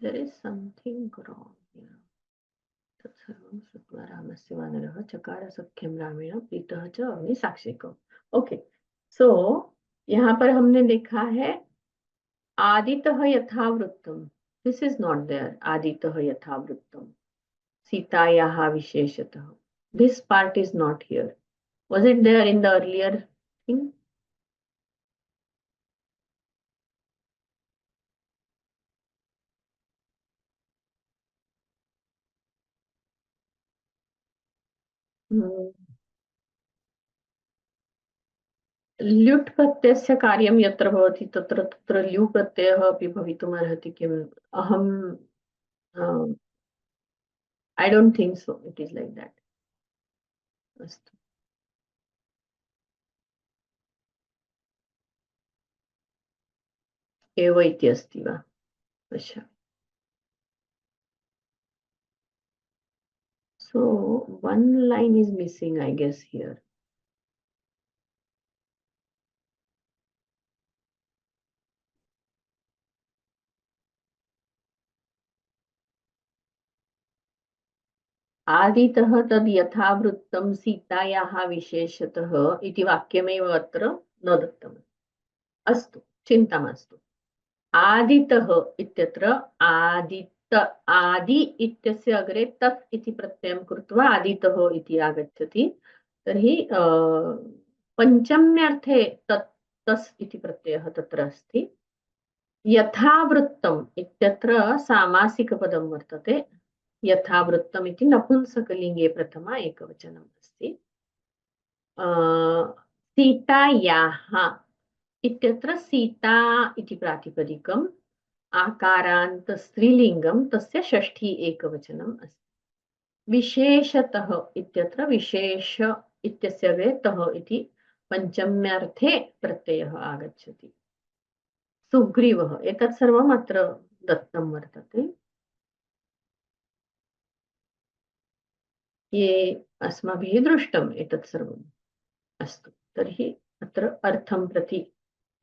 S1: there is something wrong here. तत्सर्वं श्रुत्वा रामस्य वानरः चकार सख्यं रामेण प्रीतः च अग्निसाक्षिकम्। ओके, सो यहाँ पर हमने देखा है आदितः यथावृत्तम, दिस इज नॉट देयर। आदितः यथावृत्तम सीतायाः विशेषतः, this part is not here. Was it there in the earlier thing? ल्युट् प्रत्ययस्य कार्यं यत्र भवति तत्र तत्र ल्यु प्रत्ययः अपि भवितुमर्हति किम्? अहं I don't think so it is like that. अस्तु, एव इति अस्ति वा? पश्यामि। So one line is missing, I guess, here. आदितः तद् यथावृत्तं सीतायाः विशेषतः इति वाक्यमेव अत्र न दत्तम्। अस्तु, चिन्ता मास्तु। आदितः इत्यत्र आदित, आदि इत्यस्य अग्रे तत् इति प्रत्ययं कृत्वा आदितः इति आगच्छति। तर्हि पञ्चम्यर्थे तत् तस् इति प्रत्ययः तत्र अस्ति। यथावृत्तम् इत्यत्र सामासिकपदं वर्तते। यथावृत्तम् इति नपुंसकलिङ्गे प्रथमा एकवचनम् अस्ति। सीतायाः इत्यत्र सीता इति प्रातिपदिकम् आकारान्त स्त्रीलिङ्गं, तस्य षष्ठी एकवचनम् अस्ति। विशेषतः इत्यत्र विशेष इत्यस्य अग्रे तः इति पञ्चम्यर्थे प्रत्ययः आगच्छति। सुग्रीवः, एतत् सर्वम् अत्र दत्तं वर्तते। ये अस्माभिः दृष्टम् एतत् सर्वम्। अस्तु, तर्हि अत्र अर्थं प्रति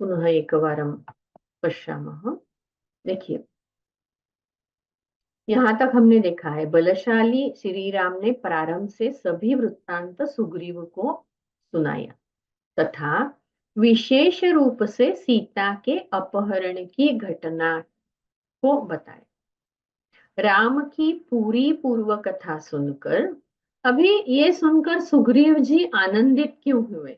S1: पुनः एकवारं पश्यामः। देखिए, यहाँ तक हमने देखा है बलशाली श्री राम ने प्रारंभ से सभी वृत्तांत सुग्रीव को सुनाया तथा विशेष रूप से सीता के अपहरण की घटना को बताया। राम की पूरी पूर्व कथा सुनकर, अभी ये सुनकर सुग्रीव जी आनंदित क्यों हुए?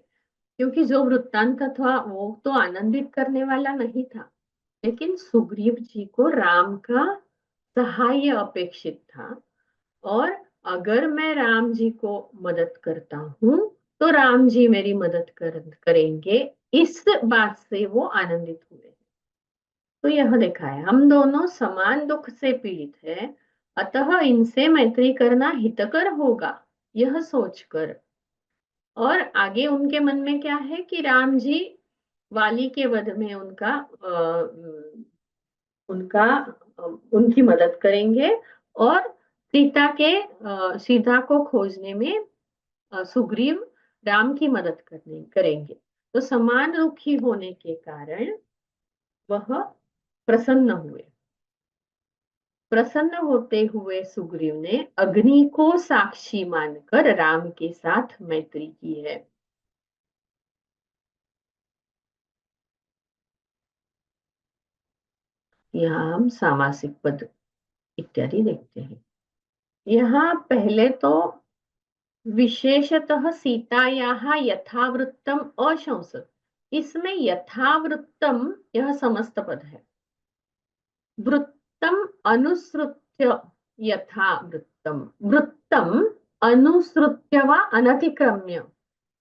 S1: क्योंकि जो वृत्तांत था वो तो आनंदित करने वाला नहीं था, लेकिन सुग्रीव जी को राम का सहाय अपेक्षित था। और अगर मैं राम जी को मदद करता हूँ तो राम जी मेरी मदद करेंगे, इस बात से वो आनंदित हुए। तो यह देखा है, हम दोनों समान दुख से पीड़ित हैं, अतः इनसे मैत्री करना हितकर होगा, यह सोचकर। और आगे उनके मन में क्या है कि राम जी वाली के वध में उनका उनकी मदद करेंगे, और सीता को खोजने में सुग्रीव राम की मदद करेंगे। तो समान दुखी होने के कारण वह प्रसन्न हुए। प्रसन्न होते हुए सुग्रीव ने अग्नि को साक्षी मानकर राम के साथ मैत्री की है। यहाँ हम सामासिक पद इत्यादि देखते हैं। यहाँ पहले तो विशेषतः सीतायाः यथावृत्तम अशंसत, इसमें यथावृत्तम यह समस्त पद है। वृत्तम अनुसृत्य यथावृत्तम, वृत्तम अनुसृत्य व अनतिक्रम्य,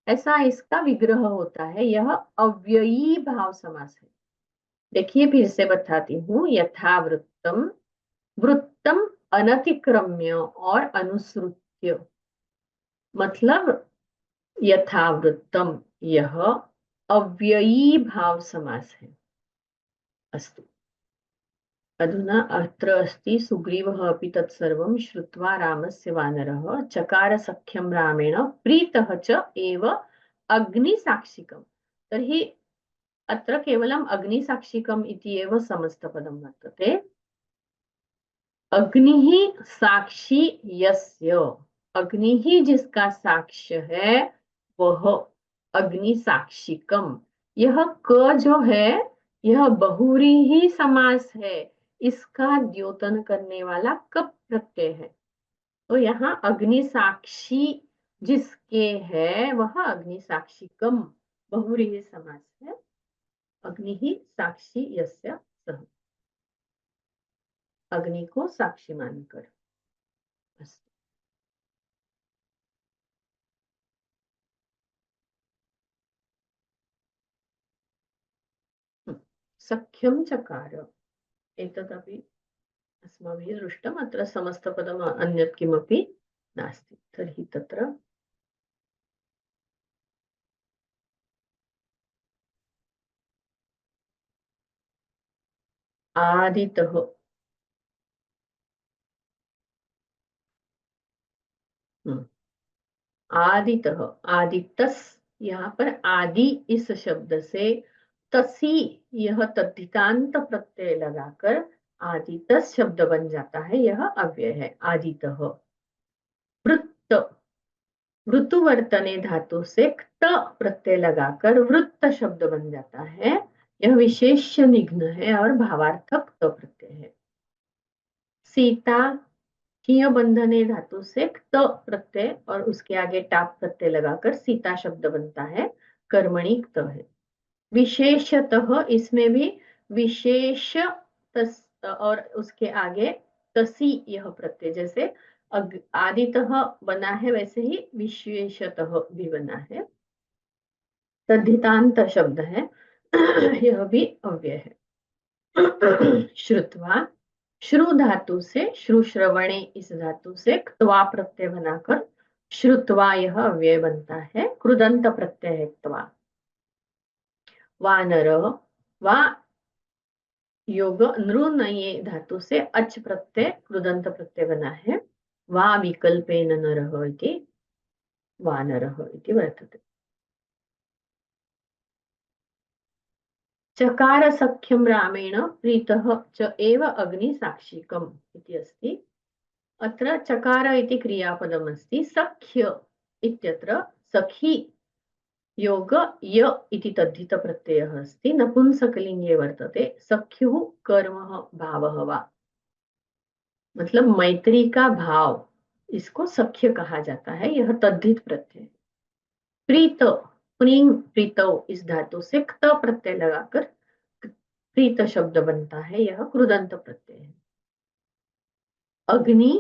S1: ऐसा इसका विग्रह होता है। यह अव्ययी भाव समास है। देखिए फिर से बताती हूँ, यथावृत्तम, वृत्तम अनतिक्रम्य और अनुसृत्य, मतलब यथावृत्तम यह अव्ययी भाव समास है। अस्तु, अधुना अत्र अस्ति सुग्रीवः अपि तत्सर्वं श्रुत्वा रामस्य वानरः चकार सख्यं रामेण प्रीतः च एव अग्निसाक्षिकम्। तर्हि अत्र केवलम् अग्निसाक्षिकम् इति एव समस्तपदं वर्तते। अग्निः साक्षी यस्य, अग्नि जिसका साक्ष्य है वह अग्निसाक्षिकम। यह क जो है यह बहुव्रीहि समास है, इसका द्योतन करने वाला कप प्रत्यय है। तो यहाँ अग्निसाक्षी जिसके है वह अग्निसाक्षिकम बहुव्रीहि समास है। अग्नि ही साक्षी यस्य सह, अग्नि को साक्षी मानकर। सख्यं चकार, एतदपि अस्माभिः दृष्टम्। अत्र समस्तपदम् अन्यत् किमपि नास्ति। तर्हि तत्र आदितः, आदितः, आदितस, यहाँ पर आदि इस शब्द से तसी यह तद्धितांत प्रत्यय लगाकर आदितस शब्द बन जाता है। यह अव्यय है। आदितः, वृत्त, ऋतुवर्तने धातु से क्त प्रत्यय लगाकर वृत्त शब्द बन जाता है। यह विशेष निघ्न है और भावार्थक त प्रत्यय है। सीता, किय बंधने धातु से क्त प्रत्यय और उसके आगे टाप प्रत्यय लगाकर सीता शब्द बनता है। कर्मणि क्त है। विशेषतः, इसमें भी विशेष और उसके आगे तसी यह प्रत्यय, जैसे आदितः बना है वैसे ही विशेषतः भी बना है। तद्धितांत शब्द है, यह भी अव्यय है। श्रुत्वा, श्रु धातु से श्रु श्रवणे इस धातु से क्त्वा प्रत्यय बनाकर श्रुत्वा यह अव्यय बनता है। कृदंत प्रत्यय है क्त्वा। वानर, वा योग नृनये धातु से अच प्रत्यय कृदंत प्रत्यय बना है। वा विकल्पेन नरः इति वानरः इति वर्तते। चकार सख्यं रामेण प्रीतः च एव अग्निसाक्षिकम् इति अस्ति। अत्र चकार इति क्रियापदम् अस्ति। सख्य इत्यत्र सखी योग य इति तद्धित प्रत्ययः अस्ति। नपुंसकलिंगे वर्तते। सख्युः कर्मः भावः वा, मतलब मैत्री का भाव, इसको सख्य कहा जाता है। यह तद्धित प्रत्यय। प्रीत प्रीं प्रीतौ इस धातु से क्त प्रत्यय लगाकर प्रीत शब्द बनता है, यह कृदंत प्रत्यय है। अग्नि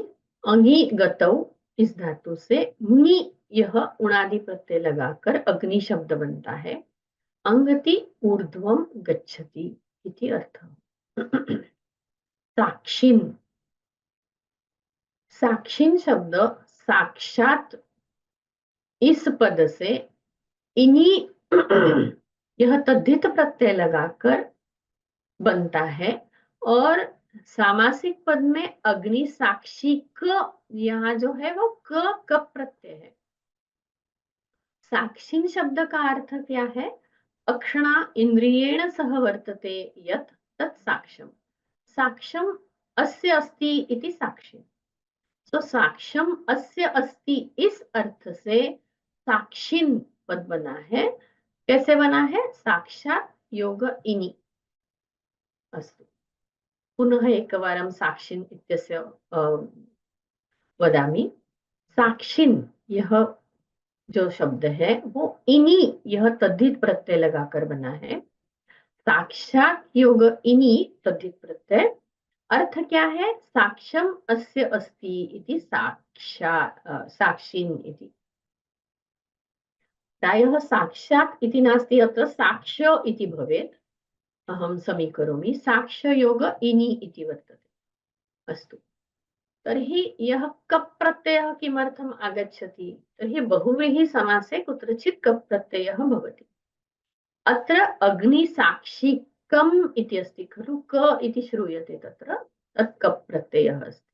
S1: अंगी गतौ इस धातु से नी, यह उणादि प्रत्यय लगाकर अग्नि शब्द बनता है। अंगति ऊर्ध्वम गच्छति इति अर्थ। साक्षिन, साक्षिन शब्द साक्षात इस पद से इन्हीं यह तद्धित प्रत्यय लगाकर बनता है। और सामासिक पद में अग्नि साक्षी क, यहाँ जो है वो क कप प्रत्यय है। साक्षिन शब्द का अर्थ क्या है? अक्षणा इंद्रियेण सह वर्तते यत् तत् साक्ष्यम। साक्ष्यम अस्य अस्ति इति साक्षी। तो साक्ष्यम अस्य अस्ति इस अर्थ से साक्षिन पद बना है। कैसे बना है? साक्षात योग इनि। अस्तु, पुनः एकवारं साक्षिन इत्यस्य वदामि। साक्षिन यह जो शब्द है वो इनि, यह तद्धित प्रत्यय लगाकर बना है। साक्षात योग इनि तद्धित प्रत्यय। अर्थ क्या है? साक्ष्यम अस्य अस्ति इति साक्षिन इति। प्रायः साक्षात् इति नास्ति, अत्र साक्ष्य इति भवेत्। अहं समीकरोमि, साक्ष्ययोग इनि इति वर्तते। अस्तु, तर्हि यः कप् प्रत्ययः किमर्थम् आगच्छति? तर्हि बहुव्रीहि समासे कुत्रचित् कप् प्रत्ययः भवति। अत्र अग्निसाक्षिकम् इति अस्ति खलु, क इति श्रूयते तत्र, तत् कप् प्रत्ययः अस्ति।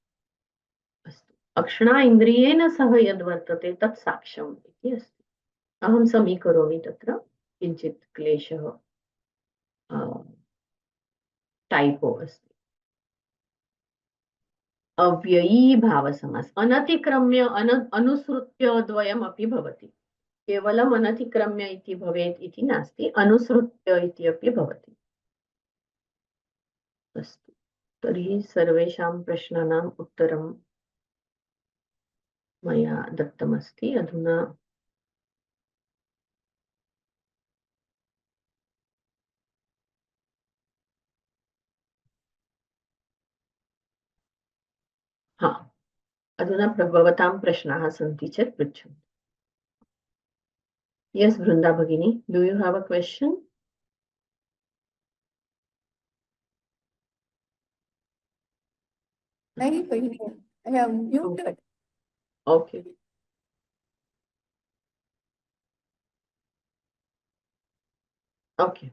S1: अस्तु, अक्षणा इन्द्रियेण सह यद् वर्तते तत् साक्ष्यम् इति अस्ति। अहं समीकरोमि, तत्र किञ्चित् क्लेशः टाइपो अस्ति। अव्ययी भाव समास, अनतिक्रम्य अनुसृत्य द्वयमपि भवति। केवलम् अनतिक्रम्य इति भवेत् इति नास्ति, अनुसृत्य इति अपि भवति। अस्तु, तर्हि सर्वेषां प्रश्नानाम् उत्तरं मया दत्तमस्ति। अधुना हाँ, अधुना भवतां प्रश्नाः सन्ति चेत् पृच्छन्तु। Yes, Vrunda Bhagini, do you have a question?
S2: नहीं भगिनी, I have muted.
S1: Okay. Okay.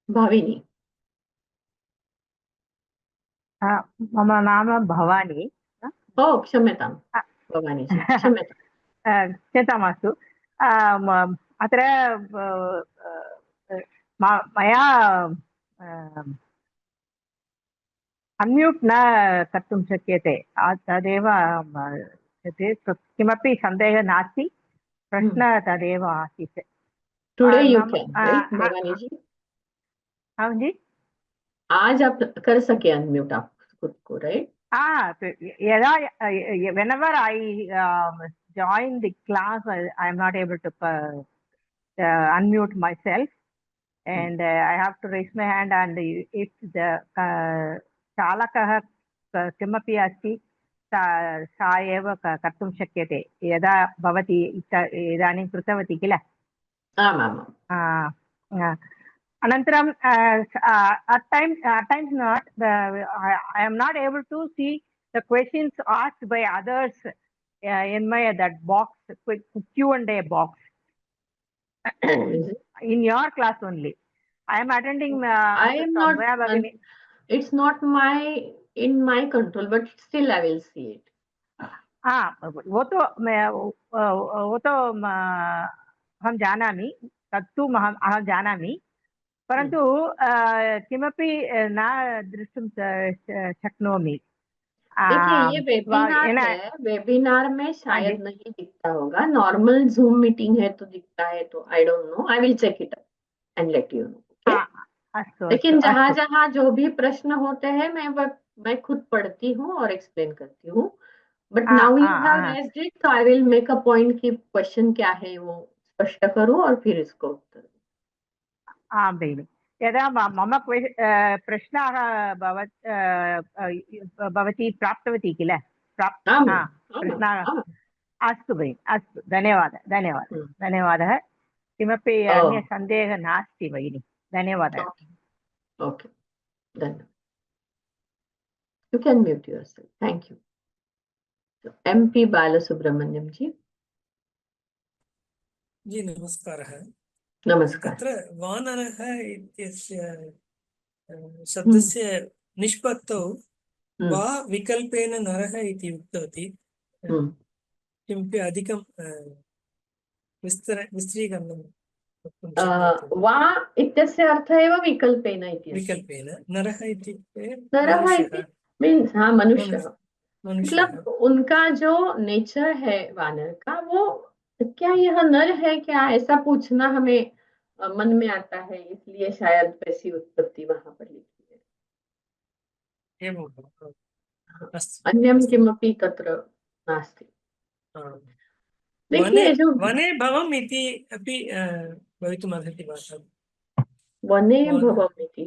S1: Bhavini.
S3: मम नाम भवानी।
S1: Oh, क्षम्यतां भवानी जी, क्षम्यतां।
S3: चिन्ता मास्तु। अत्र मया अन्म्यूट् न कर्तुं शक्यते, तदेव किमपि सन्देहः नास्ति, प्रश्नः तदेव आसीत्।
S1: Today you can, right, Bhavani जी?
S3: हाँ जी,
S1: आज आप कर सके अनम्यूट आप खुद को, राइट?
S3: यदा whenever I join the class, I am not able to unmute myself, and I have to raise my hand, and if the चालकः किमपि अस्ति सा एव कर्तुं शक्यते, यदा भवती इदानीं कृतवती किल?
S1: आमाम्।
S3: अनन्तरं at times not, I am not able to see the questions asked by others in my that box, Q&A box. In your class only. I am attending.
S1: I am not. It's not in my control, but still I will see it.
S3: वो तो हम जानामि, तत्तु अहं जानामि, परन्तु किमपि न द्रष्टुं शक्नोमि।
S1: देखिए, ये वेबिनार है, वेबिनार में शायद नहीं दिखता होगा, नॉर्मल जूम मीटिंग है तो दिखता है, तो I don't know, I will check it and let you know. लेकिन जहां जहां जो भी प्रश्न होते हैं मैं खुद पढ़ती हूँ और एक्सप्लेन करती हूँ, but now you have raised it, तो I will make a point कि क्वेश्चन क्या है वो स्पष्ट करूं और फिर इसको उत्तर दूं।
S3: आं भगिनि, यदा मम प्रश्नाः भवती प्राप्तवती किल?
S1: आम्
S3: हा,
S1: आम्
S3: प्रश्नाः
S1: आम्
S3: अस्तु भगिनि, अस्तु, धन्यवादः धन्यवादः
S1: हम्म,
S3: धन्यवादः। किमपि
S1: ओ,
S3: अन्य सन्देहः नास्ति भगिनि, धन्यवादः।
S1: ओके, धन्यवाद। You can mute yourself, thank you. MP Balasubramaniam ji.
S4: जी नमस्कारः।
S1: नमस्कार।
S4: तत्र वानरः इत्यस्य शब्दस्य निष्पत्तौ वा विकल्पेन नरः इति उक्तवती। किमपि अधिकं विस्त्रीकरणं कर्तुं शक्यते?
S1: वा इत्यस्य अर्थः एव विकल्पेन इति अस्ति।
S4: विकल्पेन नरः इत्युक्ते
S1: नरः
S4: मनुष्यः।
S1: इति मीन्स हाँ, मनुष्यः।
S4: मनुष्यः।
S1: मतलब उनका जो नेचर है वानर का, वो क्या यह नर है क्या, ऐसा पूछना हमें मन में आता है, इसलिए शायद वैसी उत्पत्ति वहां पर लिखी है।
S4: एवं वा?
S1: हाँ,
S4: अस्तु
S1: अन्यं
S4: अस्तु।
S1: किमपि तत्र नास्ति।
S4: वने
S1: देखिए जो
S4: वने भवम् इति अपि भवितुमर्हति वा?
S1: वने
S4: वन-
S1: भवम् इति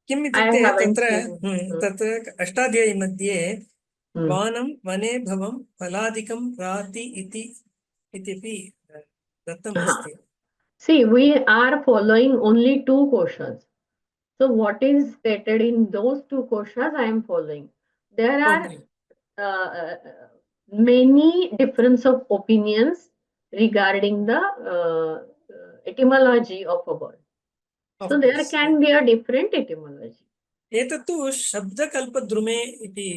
S4: किम्
S1: I
S4: इत्युक्ते
S1: haven't
S4: तत्र
S1: seen.
S4: तत्र अष्टाध्यायी मध्ये
S1: Hmm.
S4: वानं वने भवं फलादिकं राति इत्यपि दत्तम्
S1: हाँ.
S4: अस्ति।
S1: See, we are following only two koshas. So what is stated in those two koshas, I am following. There are
S4: Okay.
S1: many difference of opinions regarding the etymology of a word.
S4: Of
S1: So there
S4: course.
S1: can be a different etymology.
S4: एतत्तु शब्दकल्पद्रुमे इति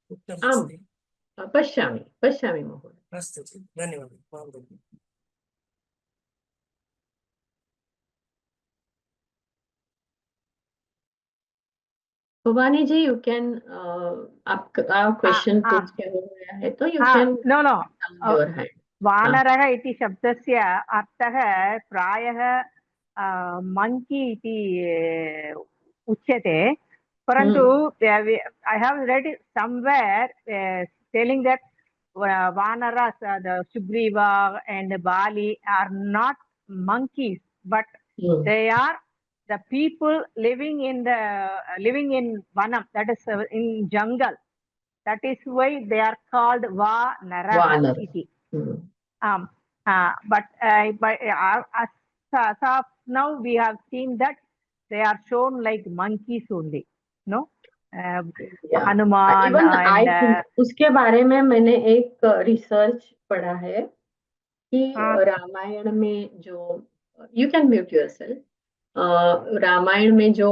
S4: उक्तम्
S1: आम्,
S4: अस्ति।
S1: पश्यामि महोदय।
S4: अस्तु जि, धन्यवादः। मां भगिनि।
S1: भवानी जी, यू कैन आपका क्वेश्चन पूछ के हो गया है तो you can
S3: no no,
S1: your hand.
S3: वानरः इति शब्दस्य अर्थः प्रायः मंकी इति उच्यते, परन्तु I have read it somewhere telling that Vanaras, the Sugriva and Bali are not monkeys, but they are the people living in Vanam, that is in jungle. That is why they are called Vanara iti. But as of now we have seen that they are shown like monkeys only, no? Hanuman
S1: and उसके बारे में मैंने एक research पढ़ा है कि रामायण में जो, you can mute yourself, Ramayan में जो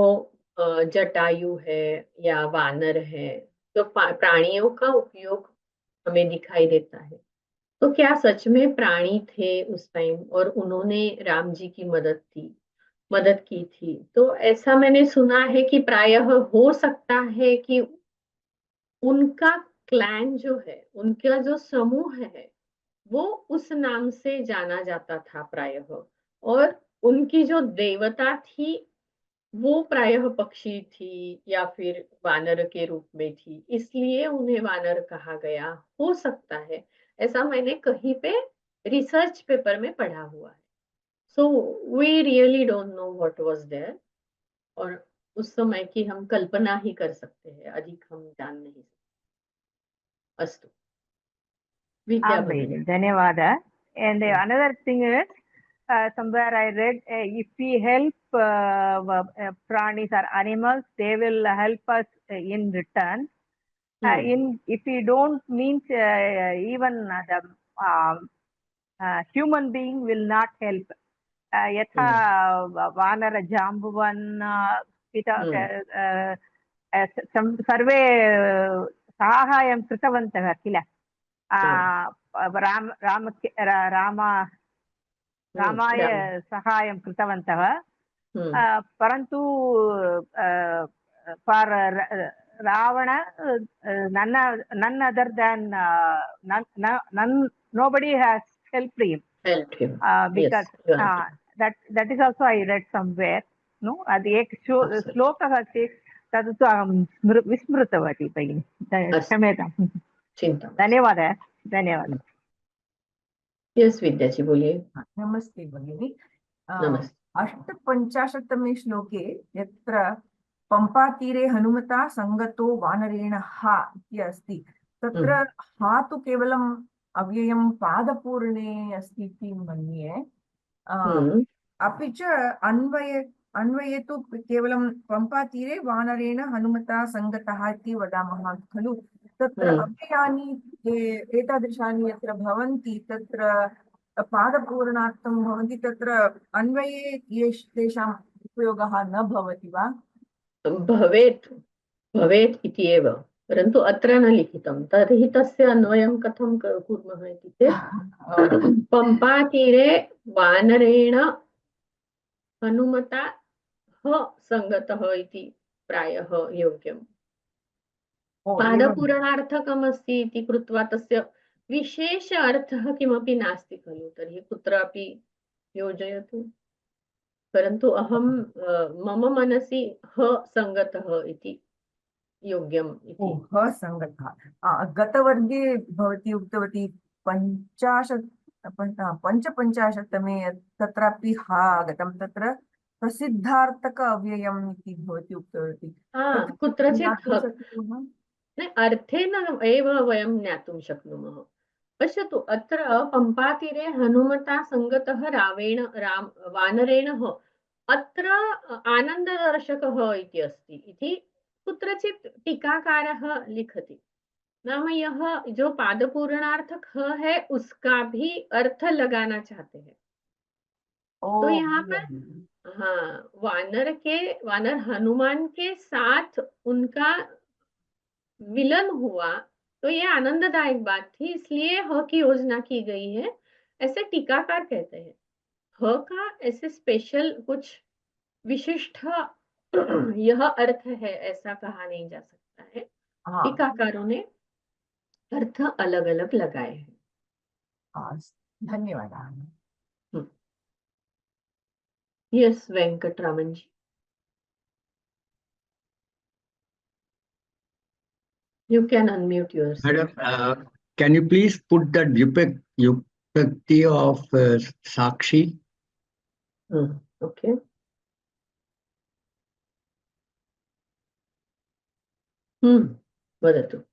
S1: जटायु है या वानर है, तो प्राणियों का उपयोग हमें दिखाई देता है। तो क्या सच में प्राणी थे उस टाइम और उन्होंने राम जी की मदद की थी? तो ऐसा मैंने सुना है कि प्रायः हो सकता है कि उनका क्लैन जो है, उनका जो समूह है, वो उस नाम से जाना जाता था प्रायः, और उनकी जो देवता थी वो प्रायः पक्षी थी या फिर वानर के रूप में थी, इसलिए उन्हें वानर कहा गया, हो सकता है। ऐसा मैंने कहीं पे रिसर्च पेपर में पढ़ा हुआ है। So we really don't know what was there, और उस समय की हम कल्पना ही कर सकते हैं, अधिक हम जान नहीं सकते। अस्तु, विद्या भगिनी।
S3: धन्यवादः. And another thing is, somewhere I read, if we help pranis or animals, they will help us in return. If we don't, means even the human being will not help. यथा वानर जाम्बुवन् पिता सर्वे साहाय्यं कृतवन्तः किल, रामाय सहायं कृतवन्तः, परन्तु for Ravana, none other than nobody has helped him. Because that is also I read somewhere. No, adi ek श्लोकः अस्ति, तद् तु अहं विस्मृतवती भगिनि, क्षम्यताम्. धन्यवादः.
S1: यस विद्या जी बोलिए।
S5: नमस्ते भगिनी।
S1: नमस्ते।
S5: 58तमे श्लोके यत्र पंपातीरे हनुमता संगतो वानरेण हा इति अस्ति, तत्र हा तु केवलम् अव्ययं पादपूर्णे अस्ति इति मन्ये। अपि च अन्वये तु केवलं पंपातीरे वानरेण हनुमता संगतः इति वदामः खलु। तत्र अव्ययानि एतादृशानि यत्र भवन्ति तत्र पादपूर्णार्थं भवन्ति, तत्र अन्वये तेषाम् उपयोगः न भवति वा?
S1: भवेत् भवेत् इति एव, परन्तु अत्र न लिखितं। तर्हि तस्य अन्वयं कथं कुर्मः इति चेत् पंपातीरे वानरेण हनुमता ह संगतः इति प्रायः योग्यम्। पादपूरणार्थकमस्ति इति कृत्वा तस्य विशेष अर्थः किमपि नास्ति खलु, तर्हि कुत्रापि योजयतु। परन्तु अहं मम मनसि ह संगतः इति योग्यम् इति।
S5: ह संगतः। गतवर्गे भवती उक्तवती 55तमे तत्रापि हा आगतं, तत्र प्रसिद्धार्थक अव्ययम् इति भवती उक्तवती।
S1: कुत्रचित् अर्थेन एव वयं ज्ञातुं शक्नुमः। पश्यतु, अत्र पंपातीरे हनुमता संगतः वानरेण अत्र आनन्ददर्शकः इति अस्ति इति कुत्रचित् टीकाकारः लिखति। नाम यह जो पादपूरणार्थक है उसका भी अर्थ लगाना चाहते हैं। तो यहाँ पर हाँ, वानर हनुमान के साथ उनका विलन हुआ, तो ये आनंददायक बात थी, इसलिए ह की योजना की गई है, ऐसे टीकाकार कहते हैं। ह का ऐसे स्पेशल कुछ विशिष्ट यह अर्थ है ऐसा कहा नहीं जा सकता है। टीकाकारों ने अर्थ अलग अलग लगाए हैं।
S5: धन्यवाद।
S1: Yes Venkataraman ji, you can unmute yourself.
S6: Madam, can you please put the Vyupakti of Sakshi?
S1: Okay. वदतु।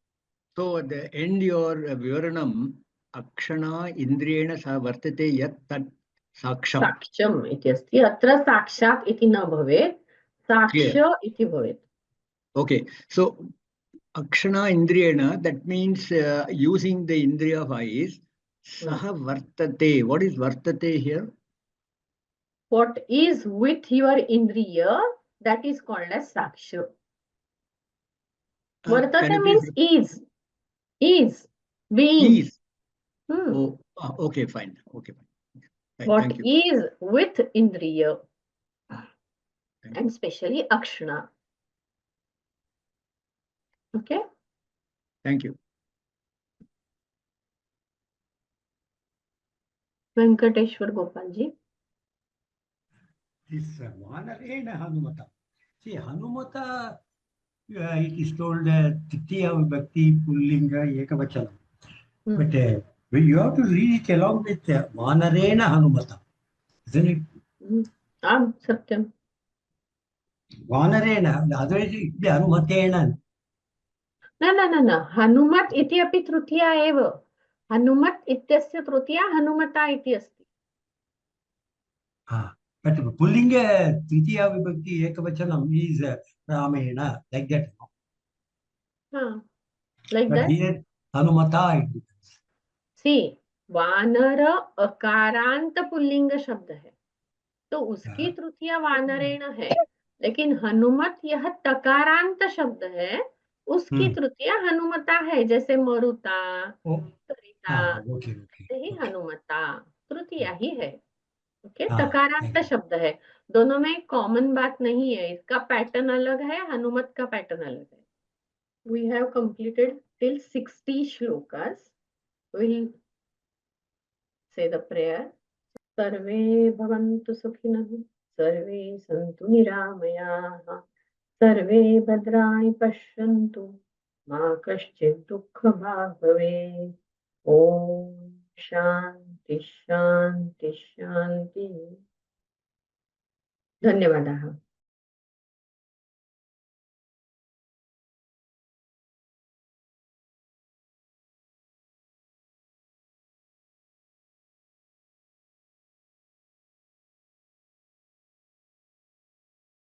S6: So at the end your Vivaranam Akshana Indriyena sa vartate yat tat Saksham.
S1: साक्ष्यम् इति अस्ति, अत्र साक्षात् इति न भवेत्, साक्ष्य इति भवेत्।
S6: Okay, so Akshana Indriyena, that means using the Indriya of eyes. Saha vartate. What is vartate here?
S1: What is with your Indriya, that is called as Saksha. Vartate means is, being.
S6: Is. Oh, okay, fine. Okay, fine.
S1: What
S6: thank you.
S1: is with Indriya, and especially Akshana. Okay.
S6: Thank you.
S1: Venkateshwar Gopal ji.
S7: This Vanarena Hanumata. See, Hanumata, it is told Titiya Vibhakti Pullinga Ekavachanam. But you have to read it along with Vanarena Hanumata, isn't it?
S1: Satyam.
S7: Vanarena, otherwise it be Hanumatena.
S1: न हनुमत इति अपि तृतीया एव, हनुमत इत्यस्य तृतीया हनुमता इति अस्ति।
S7: But Pullinga Titiya Vibhakti Ekavachanam is Ramena, like that.
S1: Like
S7: but
S1: that.
S7: Here Hanumata it becomes.
S1: See, वानर अकारांत pulling शब्द है, तो उसकी तृतीया वानरेण है, लेकिन हनुमत यह तकारांत शब्द है, उसकी तृतीया हनुमता है, जैसे मरुता, सरिता, यही हनुमता तृतीया ही है। ओके, तकारांत शब्द है, दोनों में कॉमन बात नहीं है, इसका पैटर्न अलग है, हनुमत का पैटर्न अलग है। We have completed till 60 shlokas. We'll say the prayer. सर्वे भवन्तु सुखिनः, सर्वे सन्तु निरामयाः, सर्वे भद्राणि पश्यन्तु, मा कश्चित् दुःखभाग् भवेत्। ओम शांति। शांति शांति शांति। धन्यवादाः।